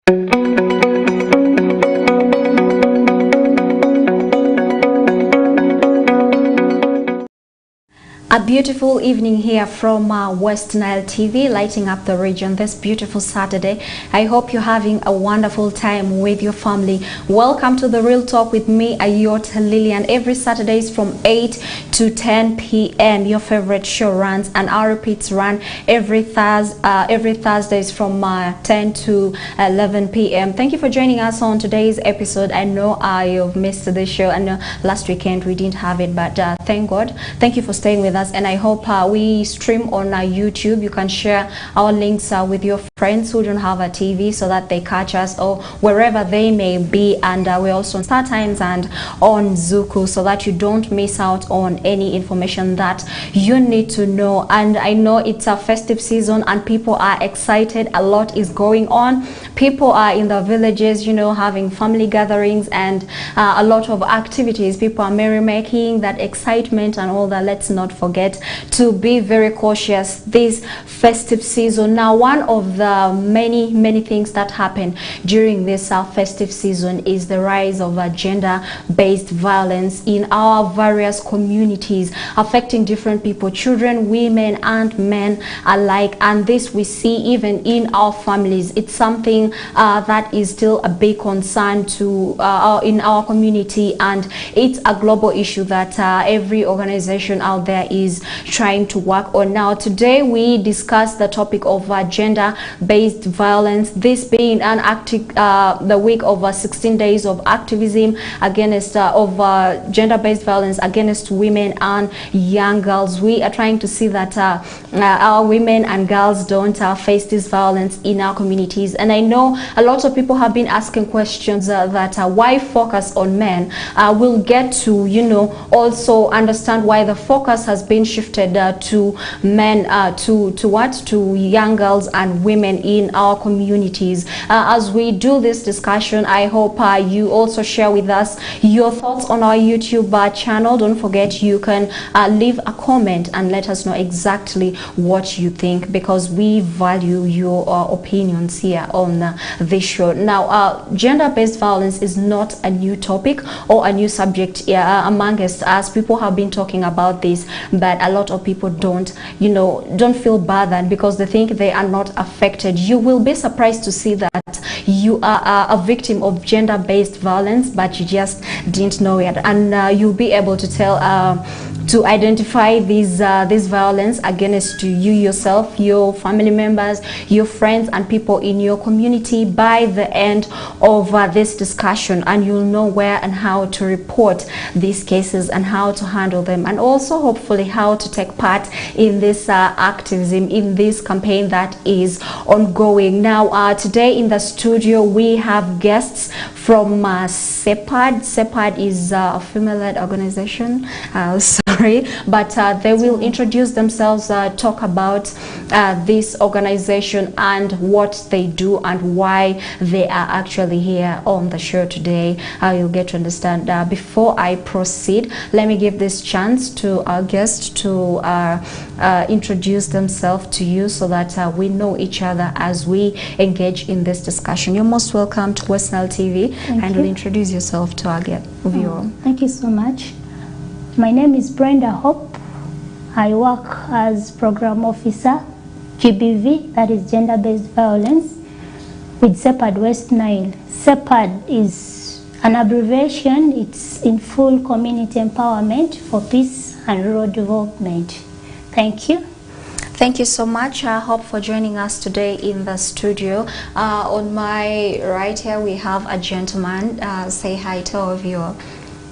A beautiful evening here from Westnile TV, lighting up the region this beautiful Saturday. I hope you're having a wonderful time with your family. Welcome to The Real Talk with me, Ayot, Lillian. Every Saturdays from 8 to 10 p.m. Your favorite show runs, and our repeats run every Thursdays from 10 to 11 p.m. Thank you for joining us on today's episode. I know you've missed the show. I know last weekend we didn't have it, but thank God. Thank you for staying with us, and I hope we stream on YouTube. You can share our links with your friends who don't have a TV so that they catch us, or wherever they may be. And we're also on StarTimes and on Zuku, so that you don't miss out on any information that you need to know. And I know it's a festive season and people are excited. A lot is going on. People are in the villages, you know, having family gatherings and a lot of activities. People are merrymaking, that excitement and all that. Let's not forget to be very cautious this festive season. Now, one of the many things that happen during this festive season is the rise of gender-based violence in our various communities, affecting different people, children, women and men alike. And this we see even in our families. It's something that is still a big concern to in our community, and it's a global issue that every organization out there is trying to work on. Now, today we discuss the topic of gender-based violence, this being an active the week of 16 days of activism against gender-based violence against women and young girls. We are trying to see that our women and girls don't face this violence in our communities. And I know a lot of people have been asking questions that why focus on men. We'll get to, you know, also understand why the focus has been shifted to men, to young girls and women in our communities. As we do this discussion, I hope you also share with us your thoughts on our YouTube channel. Don't forget, you can leave a comment and let us know exactly what you think, because we value your opinions here on this show. Now, gender-based violence is not a new topic or a new subject among us, as people have been talking about this, but a lot of people don't feel bothered because they think they are not affected. You will be surprised to see that you are a victim of gender-based violence, but you just didn't know it, and you'll be able to tell to identify this violence against you yourself, your family members, your friends and people in your community by the end of this discussion, and you'll know where and how to report these cases and how to handle them, and also hopefully how to take part in this activism, in this campaign that is ongoing. Now, today in the studio we have guests from CEPAD. CEPAD is a female-led organization. Sorry, but they will introduce themselves, talk about this organization and what they do and why they are actually here on the show today. You'll get to understand. Before I proceed, let me give this chance to our guests to introduce themselves to you, so that we know each other as we engage in this discussion. You're most welcome to Westnile TV. And introduce yourself to our viewer. Thank you so much. My name is Brenda Hope. I work as Program Officer, GBV, that is Gender-Based Violence, with CEPAD Westnile. CEPAD is an abbreviation. It's in full community empowerment for peace and rural development. Thank you. Thank you so much, Hope, for joining us today in the studio. On my right here, we have a gentleman. Say hi to our viewer.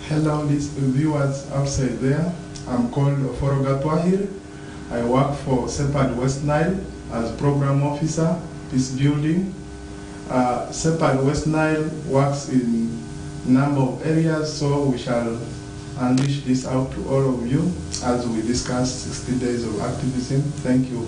Hello, viewers outside there. I'm called Foroga Twahir. I work for CEPAD Westnile as Program Officer, Peace Building. CEPAD Westnile works in a number of areas, so we shall unleash this out to all of you as we discuss 60 days of activism. Thank you.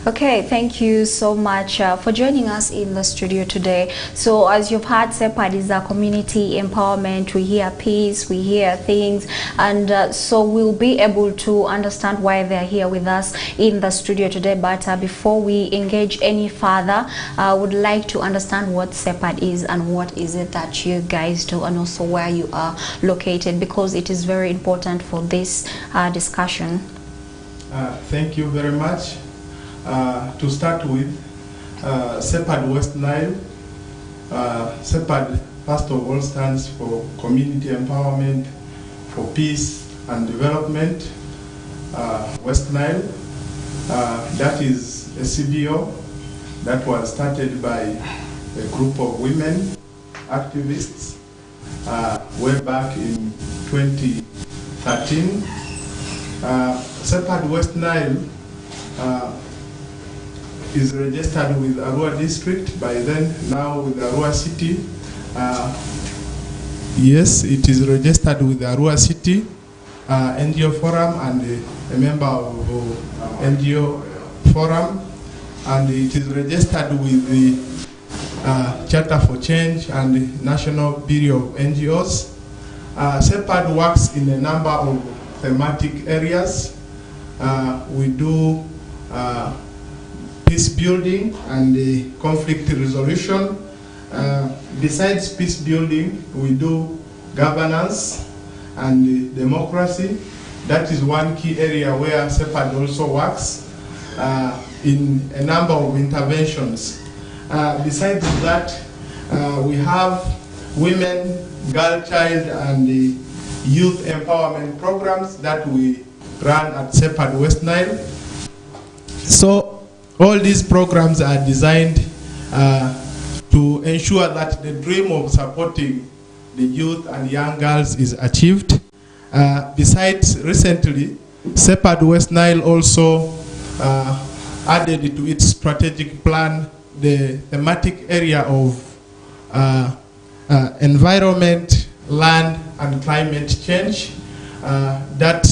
Okay, thank you so much for joining us in the studio today. So as you've heard, SEPAD is a community empowerment. We hear peace, we hear things, and so we'll be able to understand why they're here with us in the studio today. But before we engage any further, I would like to understand what SEPAD is and what is it that you guys do, and also where you are located, because it is very important for this discussion. Thank you very much. To start with, SEPAD Westnile. SEPAD, first of all, stands for Community Empowerment for Peace and Development. Westnile, that is a CBO that was started by a group of women activists way back in 2013. SEPAD Westnile is registered with Arua district, by then now with Arua city. Yes, it is registered with Arua city NGO forum and a member of NGO forum, and it is registered with the Charter for Change and the National Bureau of NGOs. SEPAD works in a number of thematic areas. We do peace building and conflict resolution. Besides peace building, we do governance and democracy. That is one key area where SEPAD also works in a number of interventions. Besides that, we have women, girl, child, and youth empowerment programs that we run at SEPAD Westnile. So all these programs are designed to ensure that the dream of supporting the youth and young girls is achieved. Besides, recently, SEPAD Westnile also added to its strategic plan the thematic area of environment, land, and climate change that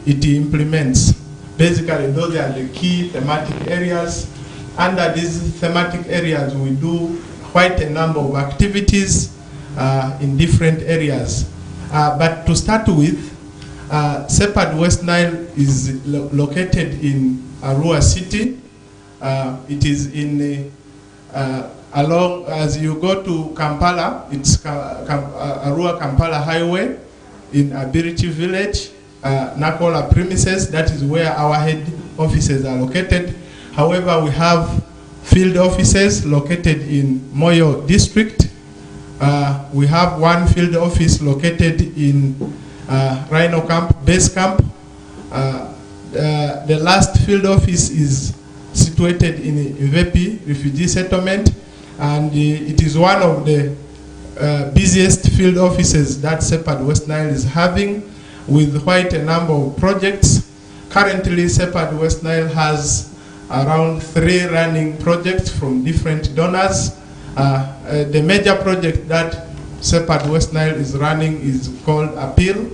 it implements. Basically, those are the key thematic areas. Under these thematic areas, we do quite a number of activities in different areas. But to start with, SEPAD Westnile is located in Arua city. It is in along, as you go to Kampala, it's Arua Kampala Highway in Abirichi village. Nakola premises, that is where our head offices are located. However, we have field offices located in Moyo district. We have one field office located in Rhino Camp, base camp. The last field office is situated in Ivepi refugee settlement, and it is one of the busiest field offices that SEPAD Westnile is having, with quite a number of projects. Currently, SEPAD Westnile has around 3 running projects from different donors. The major project that SEPAD Westnile is running is called APPEAL.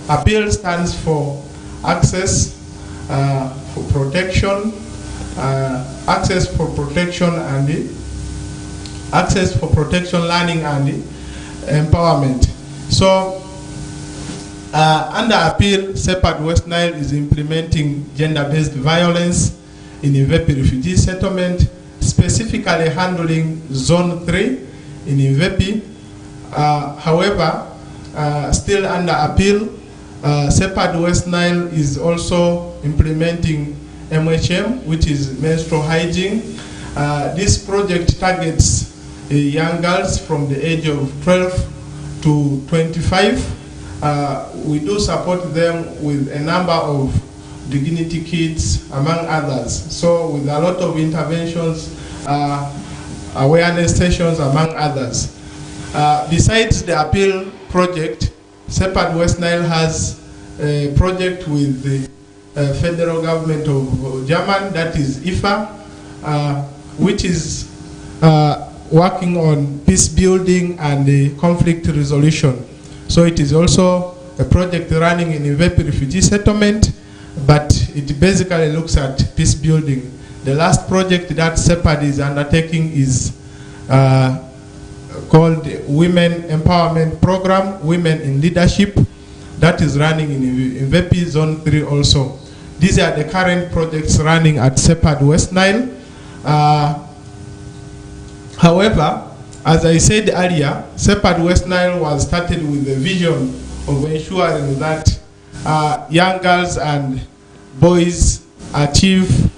APPEAL stands for Access for Protection, Access for Protection and Access for Protection, Learning and Empowerment. So, under APPEAL, SEPAD Westnile is implementing gender-based violence in Ivepi refugee settlement, specifically handling Zone 3 in Ivepi. However, still under APPEAL, SEPAD Westnile is also implementing MHM, which is menstrual hygiene. This project targets young girls from the age of 12 to 25. We do support them with a number of dignity kits, among others. So with a lot of interventions, awareness sessions, among others. Besides the APPEAL project, SEPAD Westnile has a project with the federal government of Germany, that is IFA, which is working on peace building and conflict resolution. So it is also a project running in Ivepi refugee settlement. but it basically looks at peace building. The last project that SEPAD is undertaking is called Women Empowerment Program, Women in Leadership, that is running in Vepi Zone 3 also. These are the current projects running at SEPAD Westnile. However, as I said earlier, SEPAD Westnile was started with the vision of ensuring that young girls and boys achieve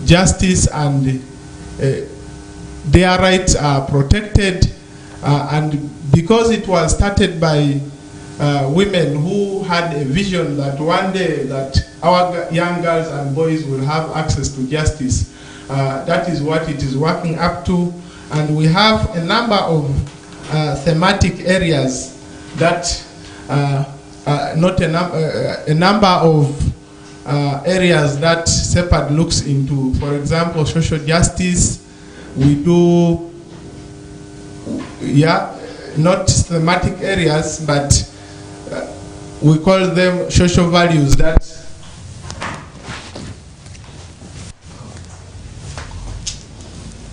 justice and their rights are protected. And because it was started by women who had a vision that one day that our young girls and boys will have access to justice, that is what it is working up to. And we have a number of thematic areas that a number of areas that SEPAD looks into. For example, social justice. We do, not thematic areas, but we call them social values. That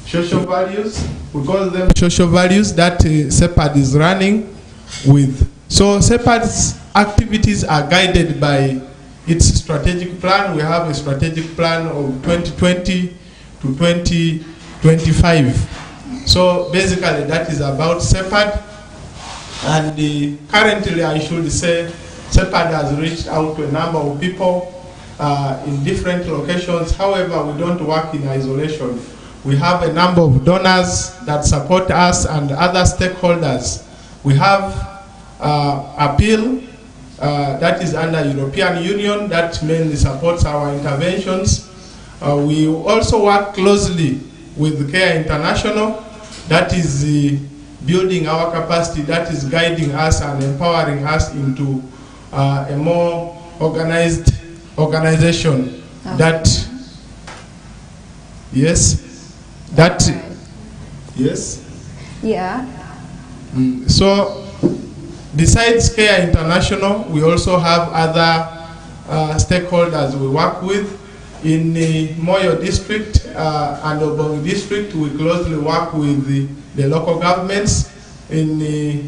social values, we call them social values that SEPAD is running with. So SEPAD's activities are guided by its strategic plan. We have a strategic plan of 2020 to 2025. So basically that is about SEPAD. And currently I should say SEPAD has reached out to a number of people in different locations. However, we don't work in isolation. We have a number of donors that support us and other stakeholders. We have Appeal that is under European Union that mainly supports our interventions. We also work closely with Care International that is building our capacity, that is guiding us and empowering us into a more organized organization. Okay. That, yes, that, okay. Yes. Yeah. So, besides Care International, we also have other stakeholders we work with. In the Moyo district and Obongi district, we closely work with the local governments. In the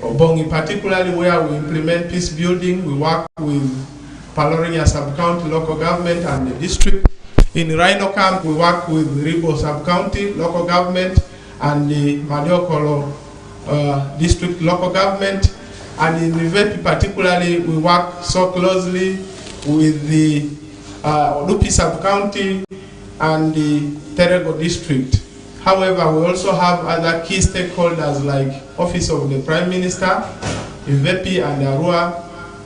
Obongi particularly, where we implement peace building, we work with Palorinia sub-county local government and the district. In Rhino Camp, we work with Ribo sub-county local government and the Madiokolo district local government. And in Vepi particularly, we work so closely with the Lupi sub-county and the Terego district. However, we also have other key stakeholders like Office of the Prime Minister, Vepi and Arua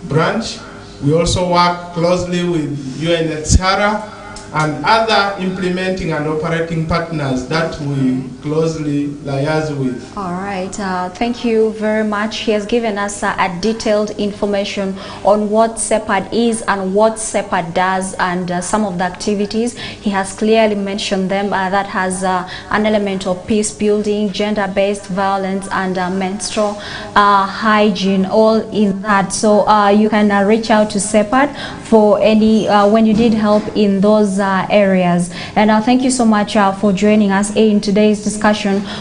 branch. We also work closely with UNHCR and other implementing and operating partners that we closely liaise with. All right, thank you very much. He has given us a detailed information on what SEPAD is and what SEPAD does and some of the activities. He has clearly mentioned them. That has an element of peace building, gender-based violence, and menstrual hygiene, all in that. So you can reach out to SEPAD for any, when you need help in those areas. And thank you so much for joining us in today's discussion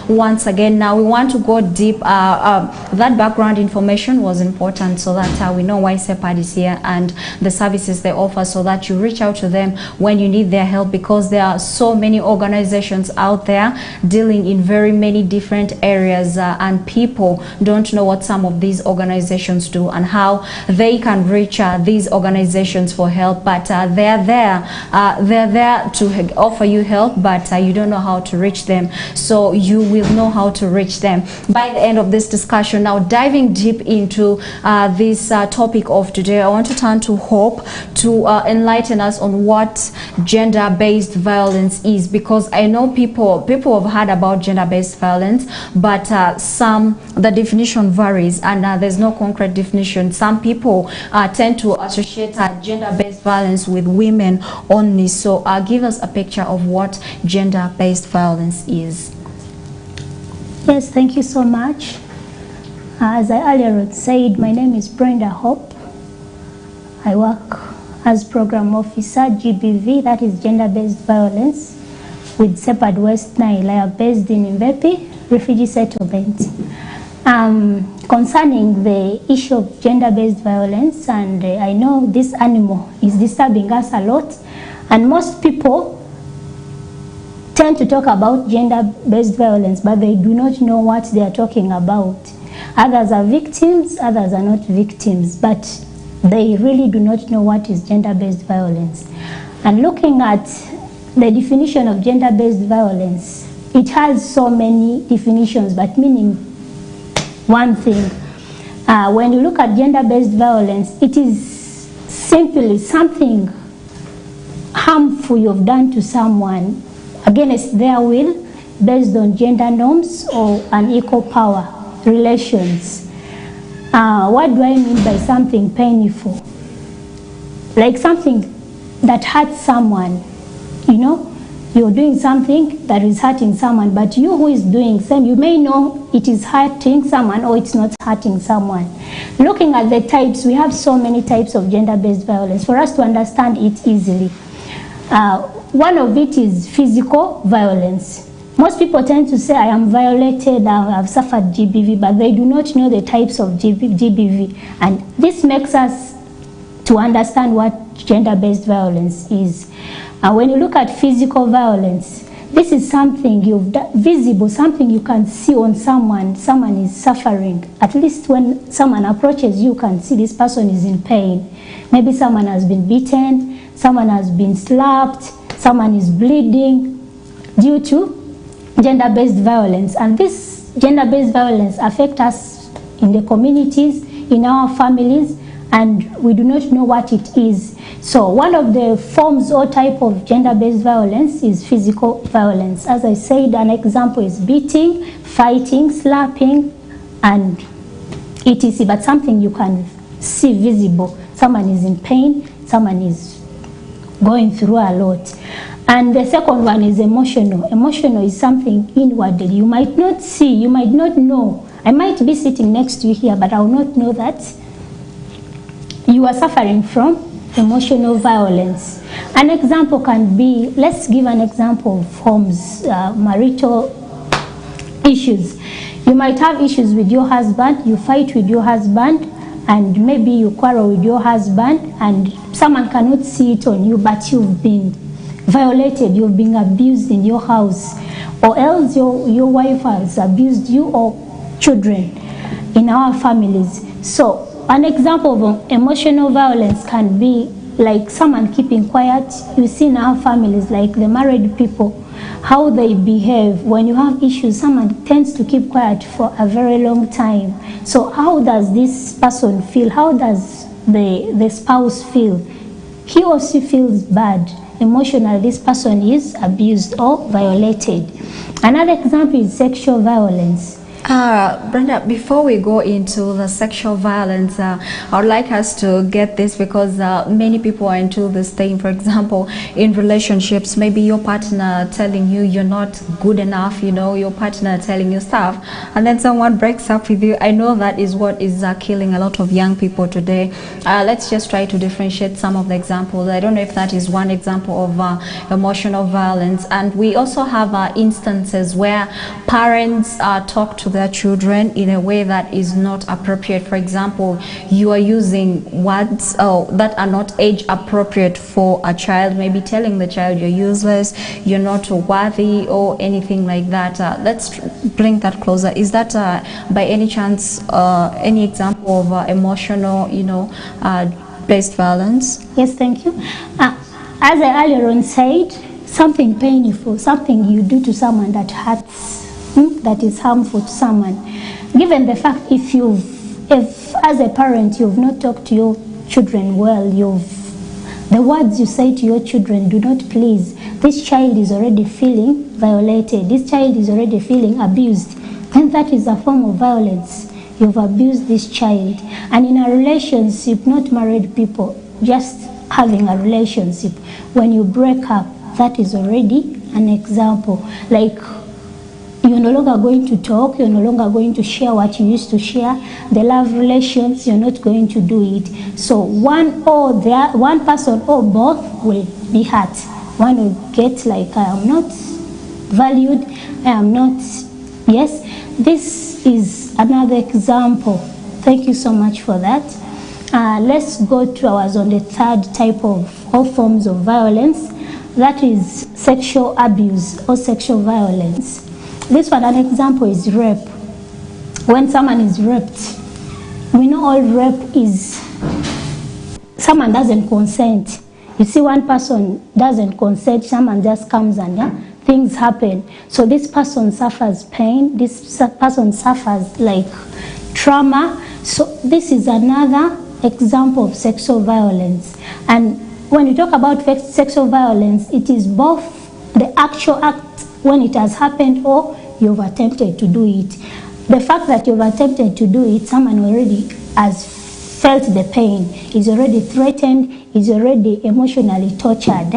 once again. Now we want to go deep. That background information was important so that we know why SEPAD is here and the services they offer, so that you reach out to them when you need their help, because there are so many organizations out there dealing in very many different areas and people don't know what some of these organizations do and how they can reach these organizations for help. But they're there to offer you help, but you don't know how to reach them. So you will know how to reach them by the end of this discussion. Now, diving deep into this topic of today, I want to turn to Hope to enlighten us on what gender-based violence is, because I know people have heard about gender-based violence, but the definition varies and there's no concrete definition. Some people tend to associate gender-based violence with women only. So give us a picture of what gender-based violence is. Yes, thank you so much. As I earlier said, my name is Brenda Hope. I work as Program Officer, GBV, that is Gender-Based Violence, with SEPAD Westnile. I am based in Mvepi, refugee settlement. Concerning the issue of gender-based violence, and I know this animal is disturbing us a lot, and most people tend to talk about gender-based violence, but they do not know what they are talking about. Others are victims, others are not victims, but they really do not know what is gender-based violence. And looking at the definition of gender-based violence, it has so many definitions, but meaning one thing. When you look at gender-based violence, it is simply something harmful you've done to someone against their will, based on gender norms or unequal power relations. What do I mean by something painful? Like something that hurts someone. You know, you're doing something that is hurting someone, but you who is doing same, you may know it is hurting someone or it's not hurting someone. Looking at the types, we have so many types of gender-based violence for us to understand it easily. One of it is physical violence. Most people tend to say, I am violated, I've suffered GBV, but they do not know the types of GBV. And this makes us to understand what gender-based violence is. When you look at physical violence, this is something you've done, visible, something you can see on someone. Someone is suffering. At least when someone approaches you, can see this person is in pain. Maybe someone has been beaten, someone has been slapped, someone is bleeding due to gender-based violence. And this gender-based violence affects us in the communities, in our families, and we do not know what it is. So one of the forms or type of gender-based violence is physical violence. As I said, an example is beating, fighting, slapping, and etc. But something you can see visible. Someone is in pain, someone is going through a lot. And the second one is emotional. Emotional is something inwardly. You might not see, you might not know. I might be sitting next to you here, but I will not know that you are suffering from emotional violence. An example can be, let's give an example of homes, marital issues. You might have issues with your husband, you fight with your husband, and maybe you quarrel with your husband, and someone cannot see it on you, but you've been violated, you've been abused in your house, or else your wife has abused you, or children in our families. So an example of emotional violence can be like someone keeping quiet. You see in our families, like the married people, how they behave. When you have issues, someone tends to keep quiet for a very long time. So how does this person feel? How does the spouse feel? He or she feels bad. Emotionally, this person is abused or violated. Another example is sexual violence. Brenda, before we go into the sexual violence, I would like us to get this, because many people are into this thing. For example, in relationships, maybe your partner telling you you're not good enough, you know, your partner telling you stuff, and then someone breaks up with you. I know that is what is killing a lot of young people today. Let's just try to differentiate some of the examples. I don't know if that is one example of emotional violence. And we also have instances where parents talk to their children in a way that is not appropriate. For example, you are using words that are not age appropriate for a child, maybe telling the child you're useless, you're not worthy, or anything like that. Let's bring that closer. Is that by any chance any example of emotional, based violence? Yes, thank you. As I earlier on said, something painful, something you do to someone that hurts, that is harmful to someone. Given the fact, if as a parent you've not talked to your children well, the words you say to your children do not please, this child is already feeling violated, this child is already feeling abused, then that is a form of violence. You've abused this child. And in a relationship, not married people, just having a relationship, when you break up, that is already an example. Like, You're no longer going to talk, you're no longer going to share what you used to share. The love relations, you're not going to do it. So one person or both will be hurt. One will get like, I am not valued, I am not, yes. This is another example. Thank you so much for that. Let's go to on the third type of all forms of violence. That is sexual abuse or sexual violence. This one, an example is rape. When someone is raped, we know all rape is someone doesn't consent. You see, one person doesn't consent, someone just comes and things happen. So this person suffers pain, this person suffers like trauma. So this is another example of sexual violence. And when you talk about sexual violence, it is both the actual act when it has happened or you've attempted to do it. The fact that you've attempted to do it, someone already has felt the pain, is already threatened, is already emotionally tortured.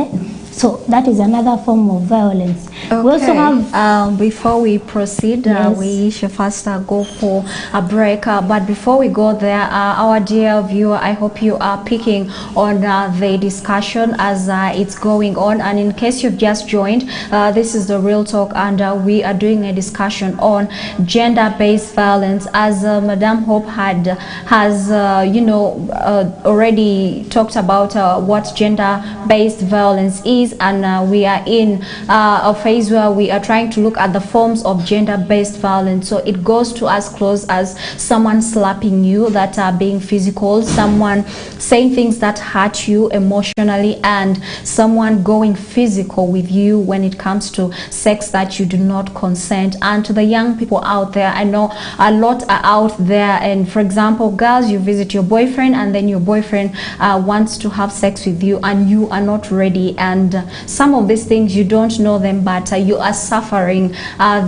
So that is another form of violence. Okay. We also have, before we proceed, yes, we should first go for a break. But before we go there, our dear viewer, I hope you are picking on the discussion as it's going on. And in case you've just joined, this is the Real Talk, and we are doing a discussion on gender-based violence. As Madame Hope has already talked about what gender-based violence is. And we are in a phase where we are trying to look at the forms of gender-based violence. So it goes to as close as someone slapping you, that are being physical, someone saying things that hurt you emotionally, and someone going physical with you when it comes to sex that you do not consent. And to the young people out there, I know a lot are out there, and for example, girls, you visit your boyfriend and then your boyfriend wants to have sex with you and you are not ready, and some of these things you don't know them, but you are suffering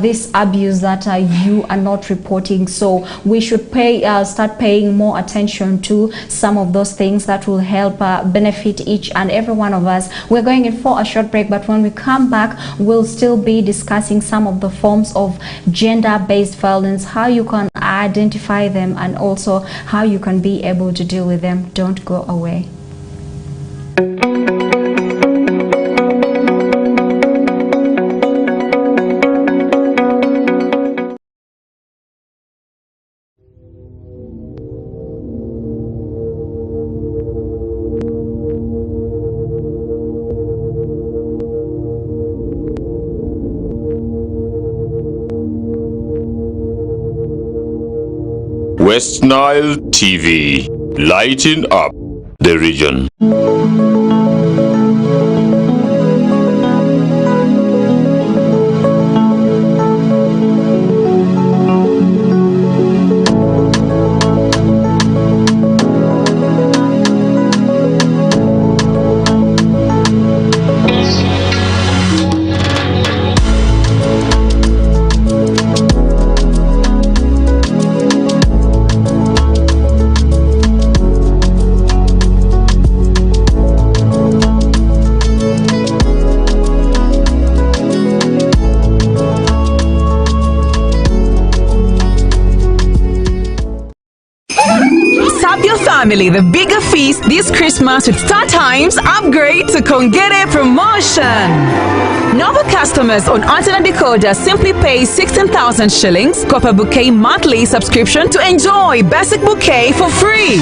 this abuse that you are not reporting. So we should start paying more attention to some of those things that will help benefit each and every one of us. We're going in for a short break, but when we come back, we'll still be discussing some of the forms of gender-based violence, how you can identify them, and also how you can be able to deal with them. Don't go away. Westnile TV, lighting up the region. Family the bigger feast this Christmas with StarTimes upgrade to Kongere promotion. Novel customers on antenna decoder simply pay 16,000 shillings, Copper Bouquet monthly subscription to enjoy basic bouquet for free.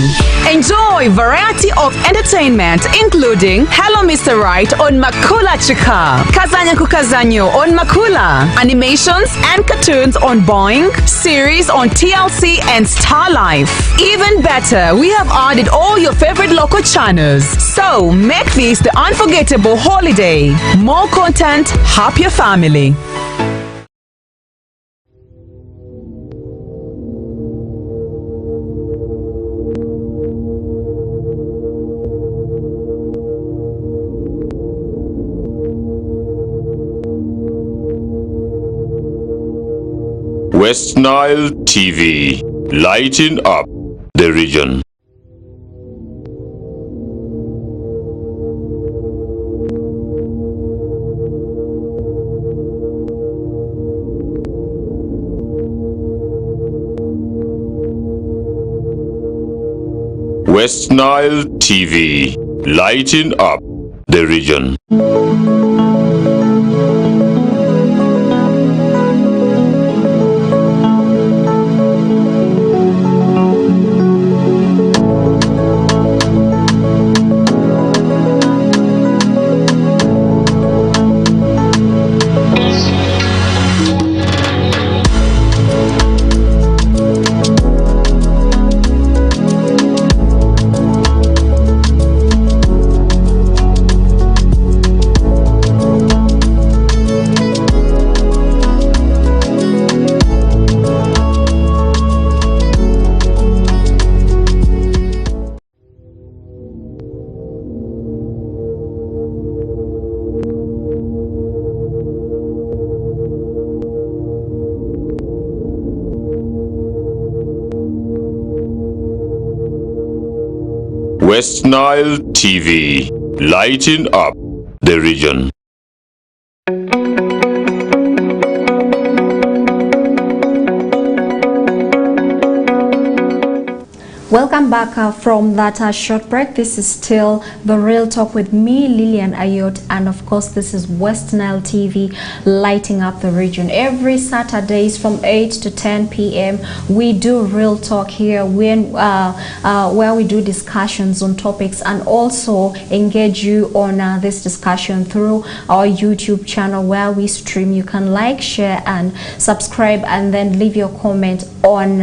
Enjoy variety of entertainment including Hello Mr. Right on Makula Chika, Kazanya Kukazanyo on Makula, animations and cartoons on Boing, series on TLC and Star Life. Even better, we have added all your favorite local channels. So make this the unforgettable holiday. More content, happier family. Westnile TV, lighting up the region. Westnile TV, lighting up the region. Westnile TV, lighting up the region. Welcome back from that short break. This is still The Real Talk with me, Lillian Ayot, and of course this is Westnile TV, lighting up the region. Every Saturdays from 8 to 10 p.m. we do Real Talk here where we do discussions on topics and also engage you on this discussion through our YouTube channel where we stream. You can like, share and subscribe and then leave your comment on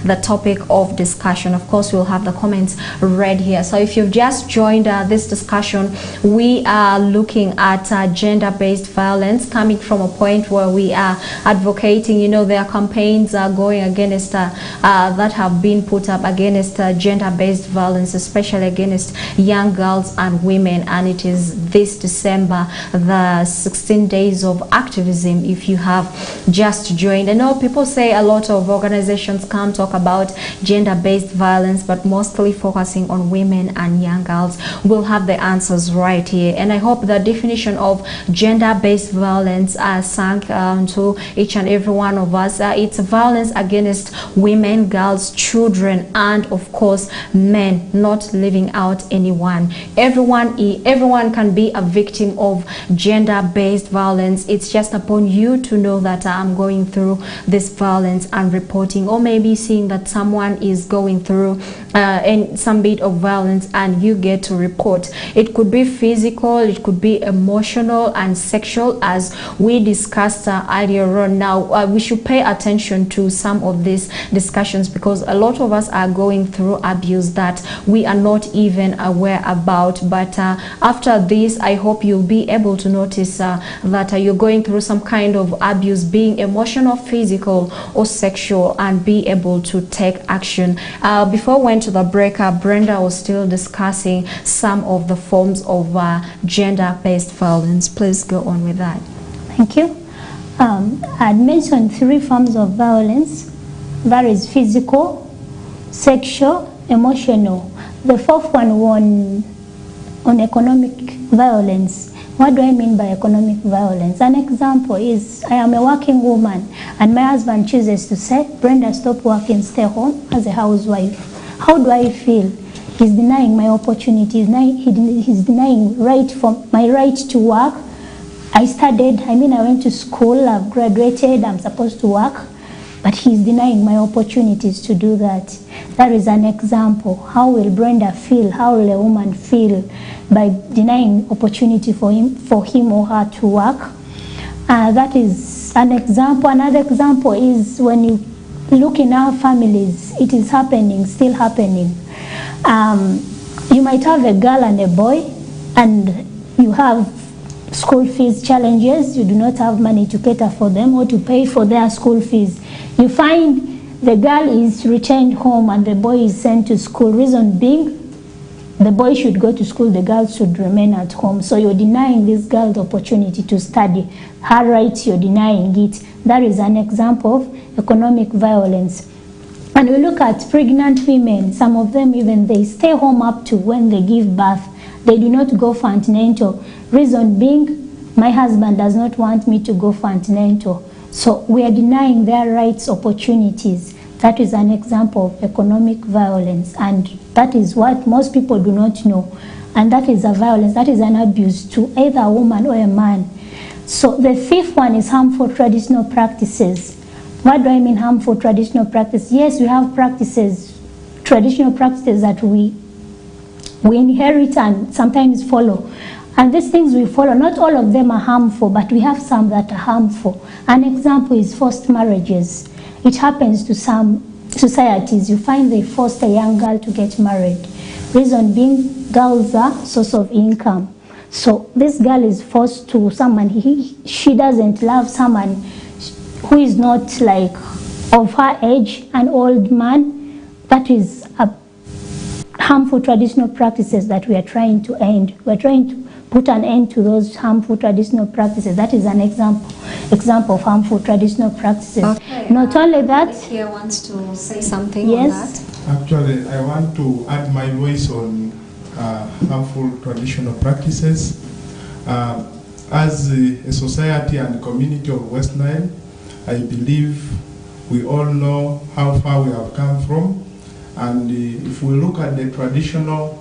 the topic of discussion. Of course, we'll have the comments read here. So if you've just joined this discussion, we are looking at gender-based violence, coming from a point where we are advocating, you know, there are campaigns going against that have been put up against gender-based violence, especially against young girls and women. And it is this December, the 16 days of activism. If you have just joined, I know people say a lot of organizations come talk about gender-based violence, but mostly focusing on women and young girls. We'll have the answers right here, and I hope the definition of gender-based violence sank to each and every one of us. It's violence against women, girls, children, and of course men, not leaving out anyone. Everyone can be a victim of gender-based violence. It's just upon you to know that I'm going through this violence and reporting, or maybe seeing that someone is going through some bit of violence and you get to report. It could be physical, it could be emotional and sexual, as we discussed earlier on. Now we should pay attention to some of these discussions because a lot of us are going through abuse that we are not even aware about. But after this, I hope you'll be able to notice that you're going through some kind of abuse, being emotional, physical or sexual, and be able to take action. Before we went to the break, Brenda was still discussing some of the forms of gender-based violence. Please go on with that. Thank you. I'd mentioned 3 forms of violence. That is physical, sexual, emotional. The 4th one on economic violence. What do I mean by economic violence? An example is, I am a working woman and my husband chooses to say, Brenda, stop working, stay home as a housewife. How do I feel? He's denying my opportunities. He's denying my right to work. I went to school, I've graduated, I'm supposed to work, but he's denying my opportunities to do that. That is an example. How will Brenda feel? How will a woman feel by denying opportunity for him or her to work? That is an example. Another example is when you look in our families, it is happening, still happening. You might have a girl and a boy, and you have school fees challenges. You do not have money to cater for them or to pay for their school fees. You find the girl is returned home and the boy is sent to school. Reason being, the boy should go to school, the girl should remain at home. So you're denying this girl the opportunity to study. Her rights, you're denying it. That is an example of economic violence. And we look at pregnant women. Some of them even, they stay home up to when they give birth. They do not go for antenatal. Reason being, my husband does not want me to go for antenatal. So we are denying their rights, opportunities. That is an example of economic violence, and that is what most people do not know. And that is a violence, that is an abuse to either a woman or a man. So the fifth one is harmful traditional practices. What do I mean harmful traditional practice? Yes, we have practices, traditional practices that we inherit and sometimes follow. And these things we follow, not all of them are harmful, but we have some that are harmful. An example is forced marriages. It happens to some societies. You find they force a young girl to get married. Reason being, girls are source of income. So this girl is forced to someone, she doesn't love someone who is not like of her age, an old man. That is a harmful traditional practices that we are trying to end. We are trying to put an end to those harmful traditional practices. That is an example of harmful traditional practices. Okay. Not only that. Here wants to say something yes. on that. Actually, I want to add my voice on harmful traditional practices. As a society and community of Westnile, I believe we all know how far we have come from, and if we look at the traditional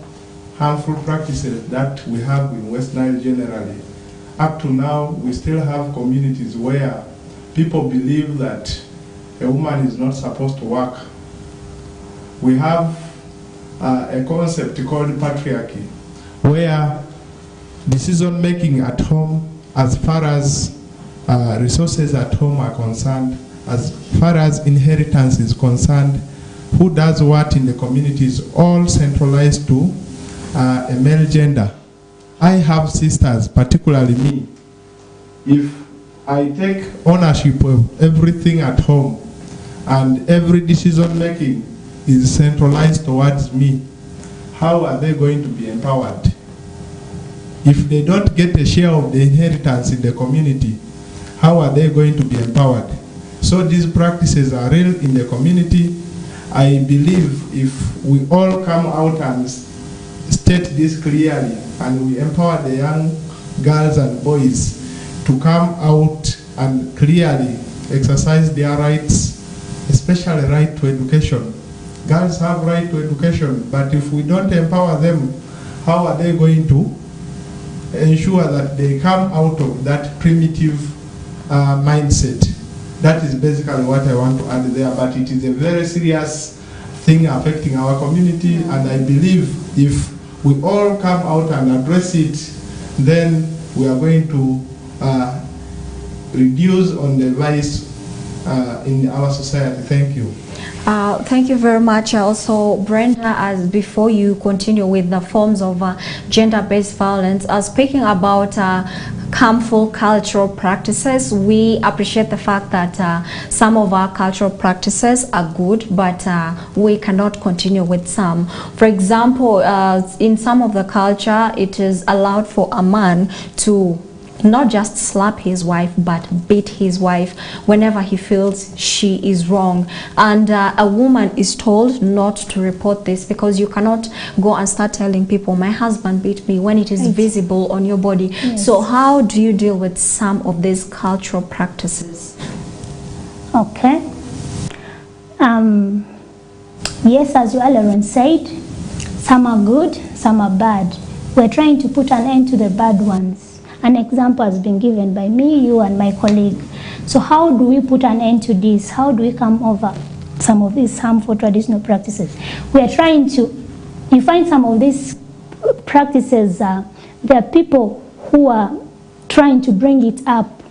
harmful practices that we have in Westnile generally, up to now we still have communities where people believe that a woman is not supposed to work. We have a concept called patriarchy, where decision making at home, as far as resources at home are concerned, as far as inheritance is concerned, who does what in the community is all centralized to a male gender. I have sisters, particularly me. If I take ownership of everything at home and every decision making is centralized towards me, how are they going to be empowered? If they don't get a share of the inheritance in the community, how are they going to be empowered? So these practices are real in the community. I believe if we all come out and state this clearly, and we empower the young girls and boys to come out and clearly exercise their rights, especially right to education. Girls have right to education, but if we don't empower them, how are they going to ensure that they come out of that primitive mindset? That is basically what I want to add there, but it is a very serious thing affecting our community, and I believe if we all come out and address it, then we are going to reduce on the vice in our society. Thank you. Thank you very much. Also, Brenda, as before you continue with the forms of gender-based violence, speaking about harmful cultural practices, we appreciate the fact that some of our cultural practices are good, but we cannot continue with some. For example, in some of the culture, it is allowed for a man to not just slap his wife, but beat his wife whenever he feels she is wrong. And a woman is told not to report this, because you cannot go and start telling people, my husband beat me, when it is visible on your body. Yes. So how do you deal with some of these cultural practices? Okay. Yes, as you earlier said, some are good, some are bad. We're trying to put an end to the bad ones. An example has been given by me, you, and my colleague. So how do we put an end to this? How do we come over some of these harmful traditional practices? We are trying to, you find some of these practices, there are people who are trying to bring it up.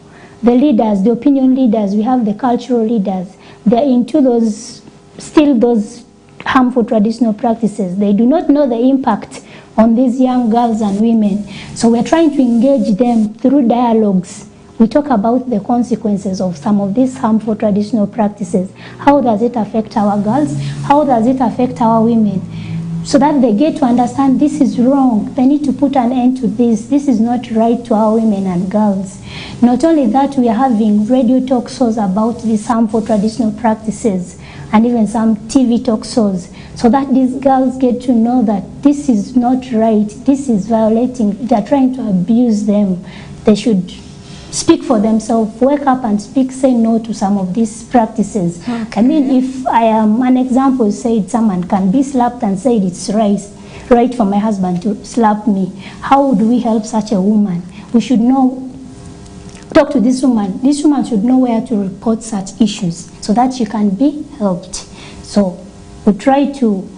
The leaders, the opinion leaders, we have the cultural leaders, they're into those, still those harmful traditional practices. They do not know the impact on these young girls and women. So we're trying to engage them through dialogues. We talk about the consequences of some of these harmful traditional practices. How does it affect our girls? How does it affect our women? So that they get to understand this is wrong. They need to put an end to this. This is not right to our women and girls. Not only that, we are having radio talk shows about these harmful traditional practices, and even some TV talk shows, so that these girls get to know that this is not right, this is violating, they're trying to abuse them. They should speak for themselves, wake up and speak, say no to some of these practices. Okay. I mean, if I am an example, said someone can be slapped and said it's right for my husband to slap me, how would we help such a woman? We should know, talk to this woman. This woman should know where to report such issues so that she can be helped. So we try to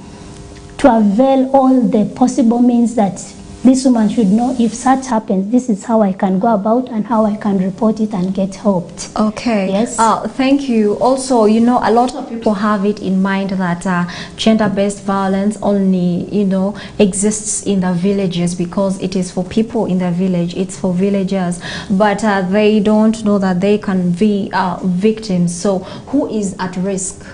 avail all the possible means that this woman should know if such happens, this is how I can go about and how I can report it and get helped. Okay. Yes. Thank you. Also, you know, a lot of people have it in mind that gender-based violence only, you know, exists in the villages because it is for people in the village. It's for villagers, but they don't know that they can be victims. So, who is at risk?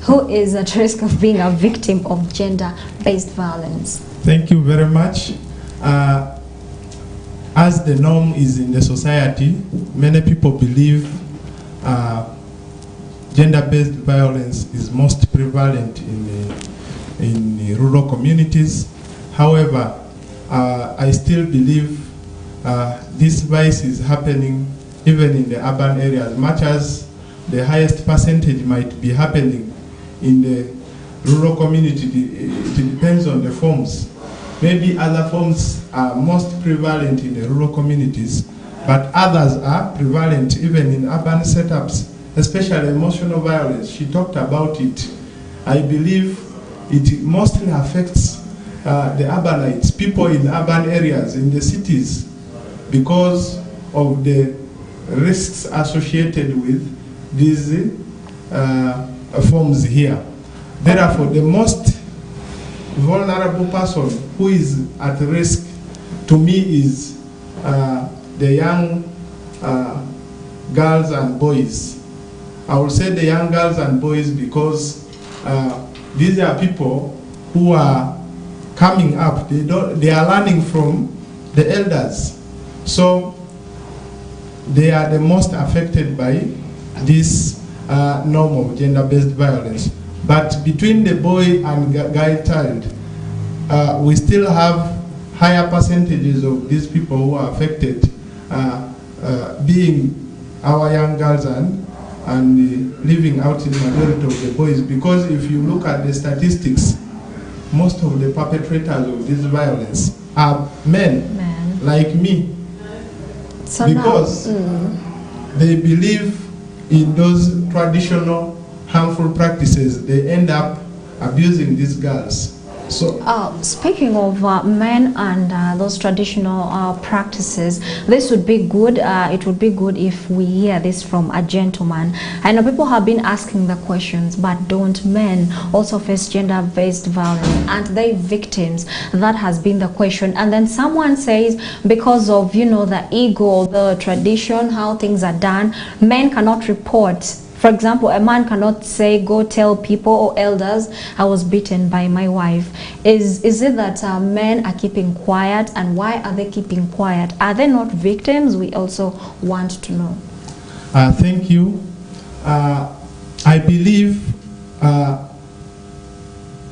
Who is at risk of being a victim of gender-based violence? Thank you very much. As the norm is in the society, many people believe gender-based violence is most prevalent in the rural communities. However, I still believe this vice is happening even in the urban areas, much as the highest percentage might be happening in the rural community. It depends on the forms. Maybe other forms are most prevalent in the rural communities, but others are prevalent even in urban setups, especially emotional violence. She talked about it. I believe it mostly affects the urbanites, people in urban areas, in the cities, because of the risks associated with these forms here. Therefore, the most vulnerable person who is at risk to me is the young girls and boys. I will say the young girls and boys because these are people who are coming up. They are learning from the elders. So they are the most affected by this norm of gender-based violence. But between the boy and girl child, we still have higher percentages of these people who are affected being our young girls and living out in the majority of the boys. Because if you look at the statistics, most of the perpetrators of this violence are men. Like me. So because they believe in those traditional harmful practices, they end up abusing these girls. So, speaking of men and those traditional practices, this would be good. It would be good if we hear this from a gentleman. I know people have been asking the questions, but don't men also face gender-based violence? And they victims? That has been the question. And then someone says, because of, you know, the ego, the tradition, how things are done, men cannot report. For example, a man cannot say, go tell people or elders, I was beaten by my wife. Is it that men are keeping quiet, and why are they keeping quiet? Are they not victims? We also want to know. Thank you. I believe a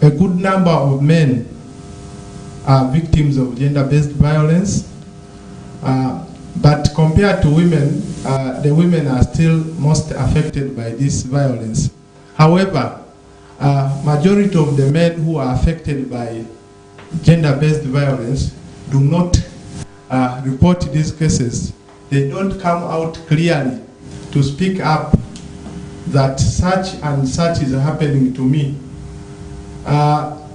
good number of men are victims of gender-based violence. But compared to women, the women are still most affected by this violence. However, majority of the men who are affected by gender-based violence do not report these cases. They don't come out clearly to speak up that such and such is happening to me.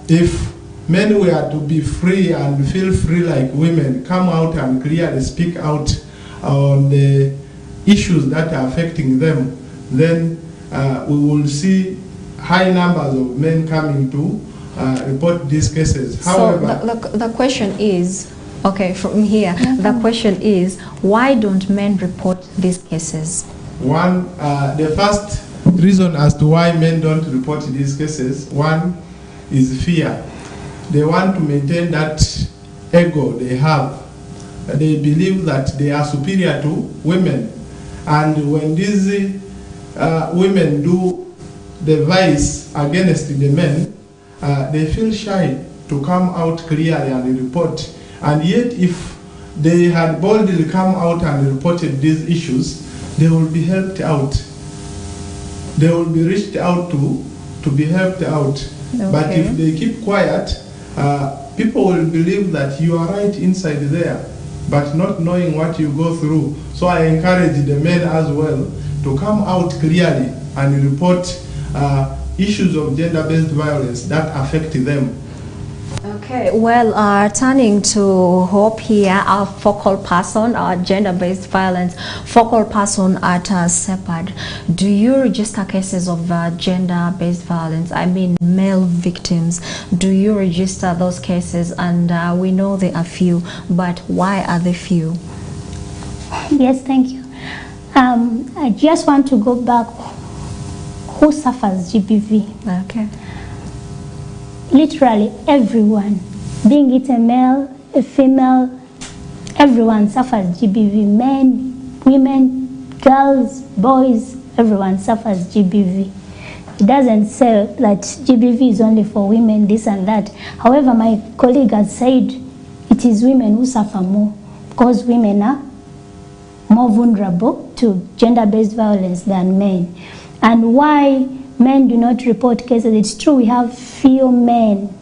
If men were to be free and feel free like women, come out and clearly speak out on the issues that are affecting them, then we will see high numbers of men coming to report these cases. However, so the question is, okay, from here, the question is, why don't men report these cases? One, the first reason as to why men don't report these cases, one is fear. They want to maintain that ego they have. They believe that they are superior to women. And when these women do the vice against the men, they feel shy to come out clearly and report. And yet if they had boldly come out and reported these issues, they will be helped out. They will be reached out to be helped out. Okay. But if they keep quiet, people will believe that you are right inside there, but not knowing what you go through. So I encourage the men as well to come out clearly and report issues of gender-based violence that affect them. Okay, well, turning to Hope here, our focal person, our gender-based violence focal person at SEPAD. Do you register cases of gender-based violence? I mean, male victims. Do you register those cases? And we know there are few, but why are they few? Yes, thank you. I just want to go back. Who suffers GBV? Okay. Literally everyone, being it a male, a female, everyone suffers GBV. Men, women, girls, boys, everyone suffers GBV. It doesn't say that GBV is only for women, this and that. However, my colleague has said it is women who suffer more because women are more vulnerable to gender-based violence than men. And why men do not report cases? It's true we have few men.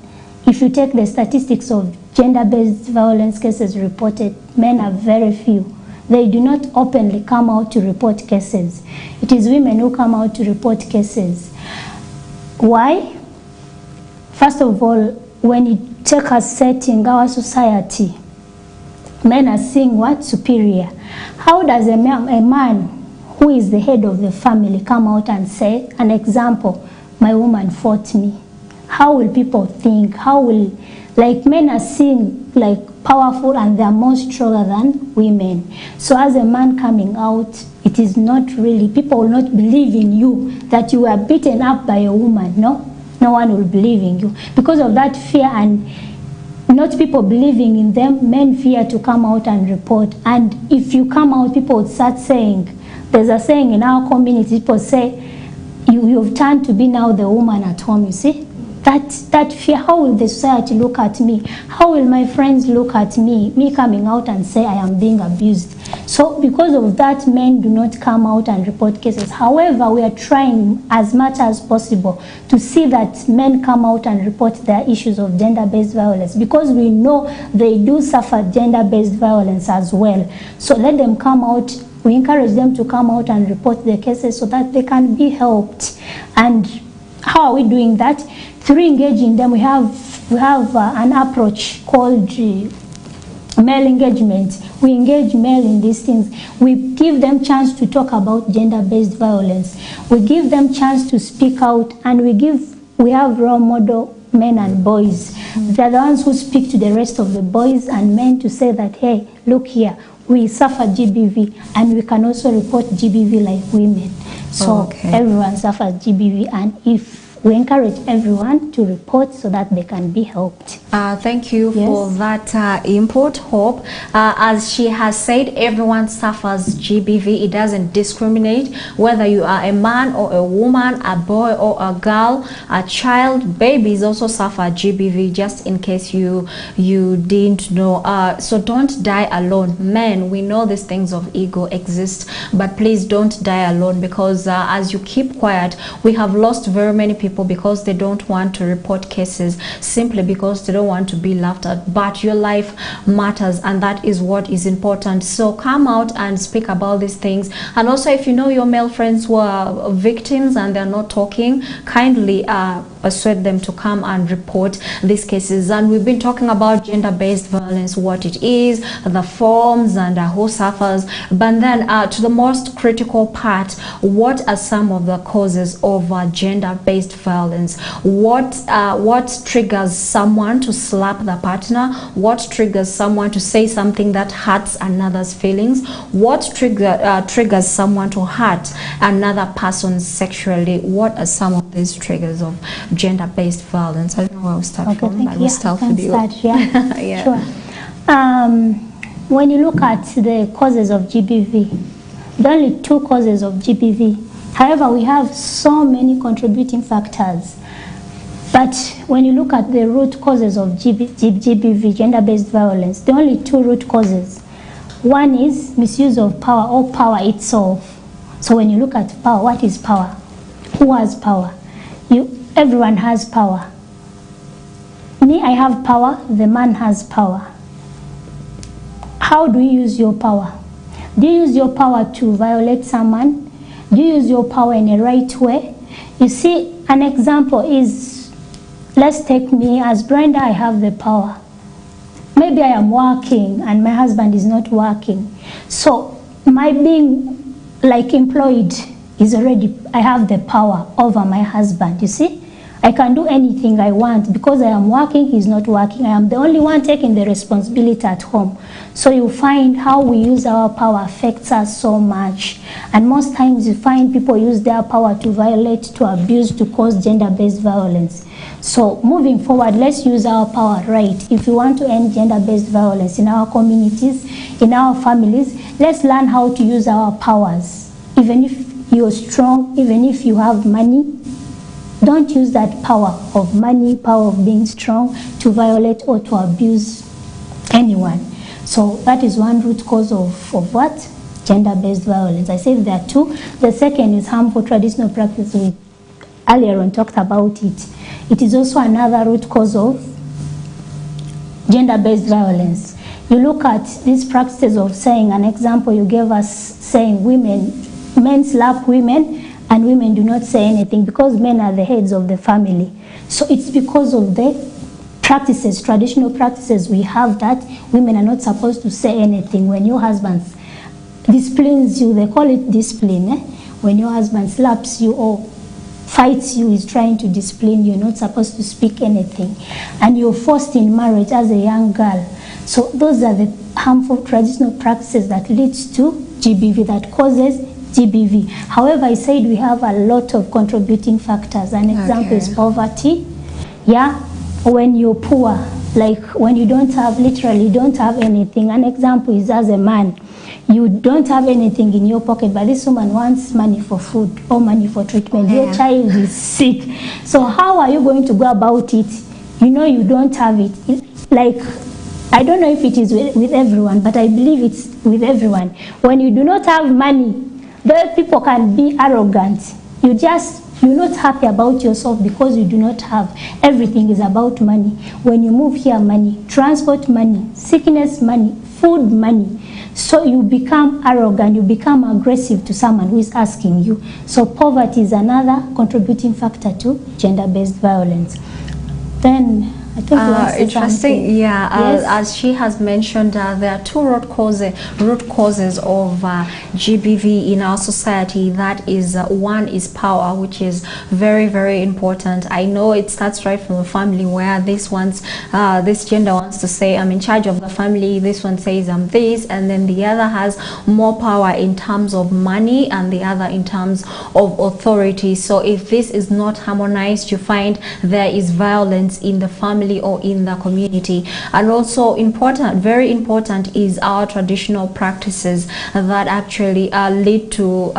If you take the statistics of gender-based violence cases reported, men are very few. They do not openly come out to report cases. It is women who come out to report cases. Why? First of all, when you take a setting, our society, men are seeing what? Superior. How does a man who is the head of the family come out and say, an example, my woman fought me? How will people think? How will, like, men are seen like powerful and they are more stronger than women. So as a man coming out, it is not really, people will not believe in you that you were beaten up by a woman. No one will believe in you. Because of that fear and not people believing in them, men fear to come out and report. And if you come out, people would start saying, there's a saying in our community, people say, you've turned to be now the woman at home, you see? That fear, how will the society look at me? How will my friends look at me? Me coming out and say I am being abused. So because of that, men do not come out and report cases. However, we are trying as much as possible to see that men come out and report their issues of gender-based violence, because we know they do suffer gender-based violence as well. So let them come out. We encourage them to come out and report their cases so that they can be helped. And how are we doing that? Through engaging them, we have an approach called male engagement. We engage male in these things. We give them chance to talk about gender-based violence. We give them chance to speak out, and we have role model men and boys. They're the ones who speak to the rest of the boys and men to say that, hey, look here, we suffer GBV and we can also report GBV like women. So everyone suffers GBV, and if we encourage everyone to report so that they can be helped. Thank you for that input, Hope. As she has said, everyone suffers GBV. It doesn't discriminate whether you are a man or a woman, a boy or a girl, a child. Babies also suffer GBV, just in case you didn't know. So don't die alone. Men, we know these things of ego exist, but please don't die alone, because as you keep quiet, we have lost very many people because they don't want to report cases, simply because they don't want to be laughed at. But your life matters, and that is what is important. So come out and speak about these things. And also, if you know your male friends who are victims and they're not talking, kindly persuade them to come and report these cases. And we've been talking about gender-based violence, what it is, the forms, and who suffers. But then to the most critical part, what are some of the causes of gender-based violence? What triggers someone to slap the partner? What triggers someone to say something that hurts another's feelings? What triggers someone to hurt another person sexually? What are some of these triggers of gender-based violence? I don't know where we'll start from, but we'll start with you. Yeah. Sure. When you look at the causes of GBV, there are only two causes of GBV. However, we have so many contributing factors. But when you look at the root causes of GBV, gender-based violence, there are only two root causes. One is misuse of power or power itself. So when you look at power, what is power? Who has power? Everyone has power. Me, I have power, the man has power. How do you use your power? Do you use your power to violate someone? Do you use your power in a right way? You see, an example is, let's take me as Brenda, I have the power. Maybe I am working and my husband is not working. So my being like employed is already, I have the power over my husband, you see? I can do anything I want because I am working, he's not working. I am the only one taking the responsibility at home. So you find how we use our power affects us so much. And most times you find people use their power to violate, to abuse, to cause gender-based violence. So moving forward, let's use our power right. If we want to end gender-based violence in our communities, in our families, let's learn how to use our powers. Even if you're strong, even if you have money, don't use that power of money, power of being strong to violate or to abuse anyone. So that is one root cause of what? Gender-based violence. I said there are two. The second is harmful traditional practice. We earlier on talked about it. It is also another root cause of gender-based violence. You look at these practices of saying, an example you gave us, saying men slap women, and women do not say anything because men are the heads of the family. So it's because of the practices, traditional practices we have, that women are not supposed to say anything. When your husband disciplines you, they call it discipline. When your husband slaps you or fights you, is trying to discipline you, you're not supposed to speak anything. And you're forced in marriage as a young girl. So those are the harmful traditional practices that leads to GBV, that causes GBV. However, I said we have a lot of contributing factors. An example is poverty. Yeah, when you're poor, like when you don't have, literally don't have anything. An example is, as a man, you don't have anything in your pocket, but this woman wants money for food or money for treatment. Your child is sick. So how are you going to go about it? You know you don't have it. Like, I don't know if it is with everyone, but I believe it's with everyone. When you do not have money, the people can be arrogant. You're not happy about yourself because you do not have. Everything is about money. When you move here, money. Transport, money. Sickness, money. Food, money. So you become arrogant, you become aggressive to someone who is asking you. So poverty is another contributing factor to gender-based violence. Then I think interesting. Yeah, yes. As she has mentioned, there are two root causes of GBV in our society. That is, one is power, which is very, very important. I know it starts right from the family, where this gender wants to say, I'm in charge of the family. This one says, I'm this, and then the other has more power in terms of money, and the other in terms of authority. So if this is not harmonized, you find there is violence in the family or in the community. And also important, very important, is our traditional practices that actually lead to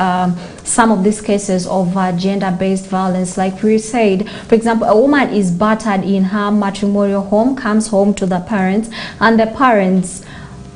some of these cases of gender-based violence. Like we said, for example, a woman is battered in her matrimonial home, comes home to the parents, and the parents,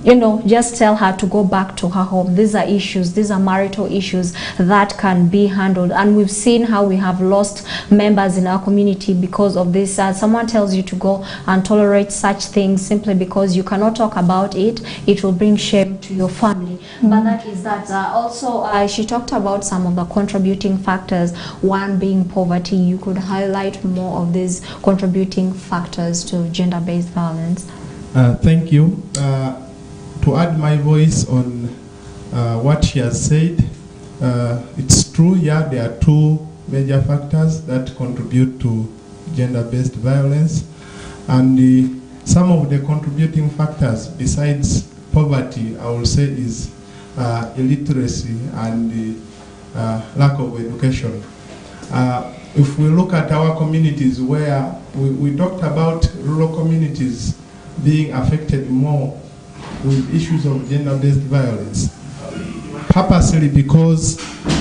you know, just tell her to go back to her home. These are issues, these are marital issues that can be handled. And we've seen how we have lost members in our community because of this. Someone tells you to go and tolerate such things simply because you cannot talk about it. It will bring shame to your family. But that is that. Also, she talked about some of the contributing factors, one being poverty. You could highlight more of these contributing factors to gender-based violence. Thank you. To add my voice on what she has said, it's true, yeah, there are two major factors that contribute to gender-based violence. And some of the contributing factors, besides poverty, I will say, is illiteracy and lack of education. If we look at our communities, where we talked about rural communities being affected more with issues of gender-based violence, purposely because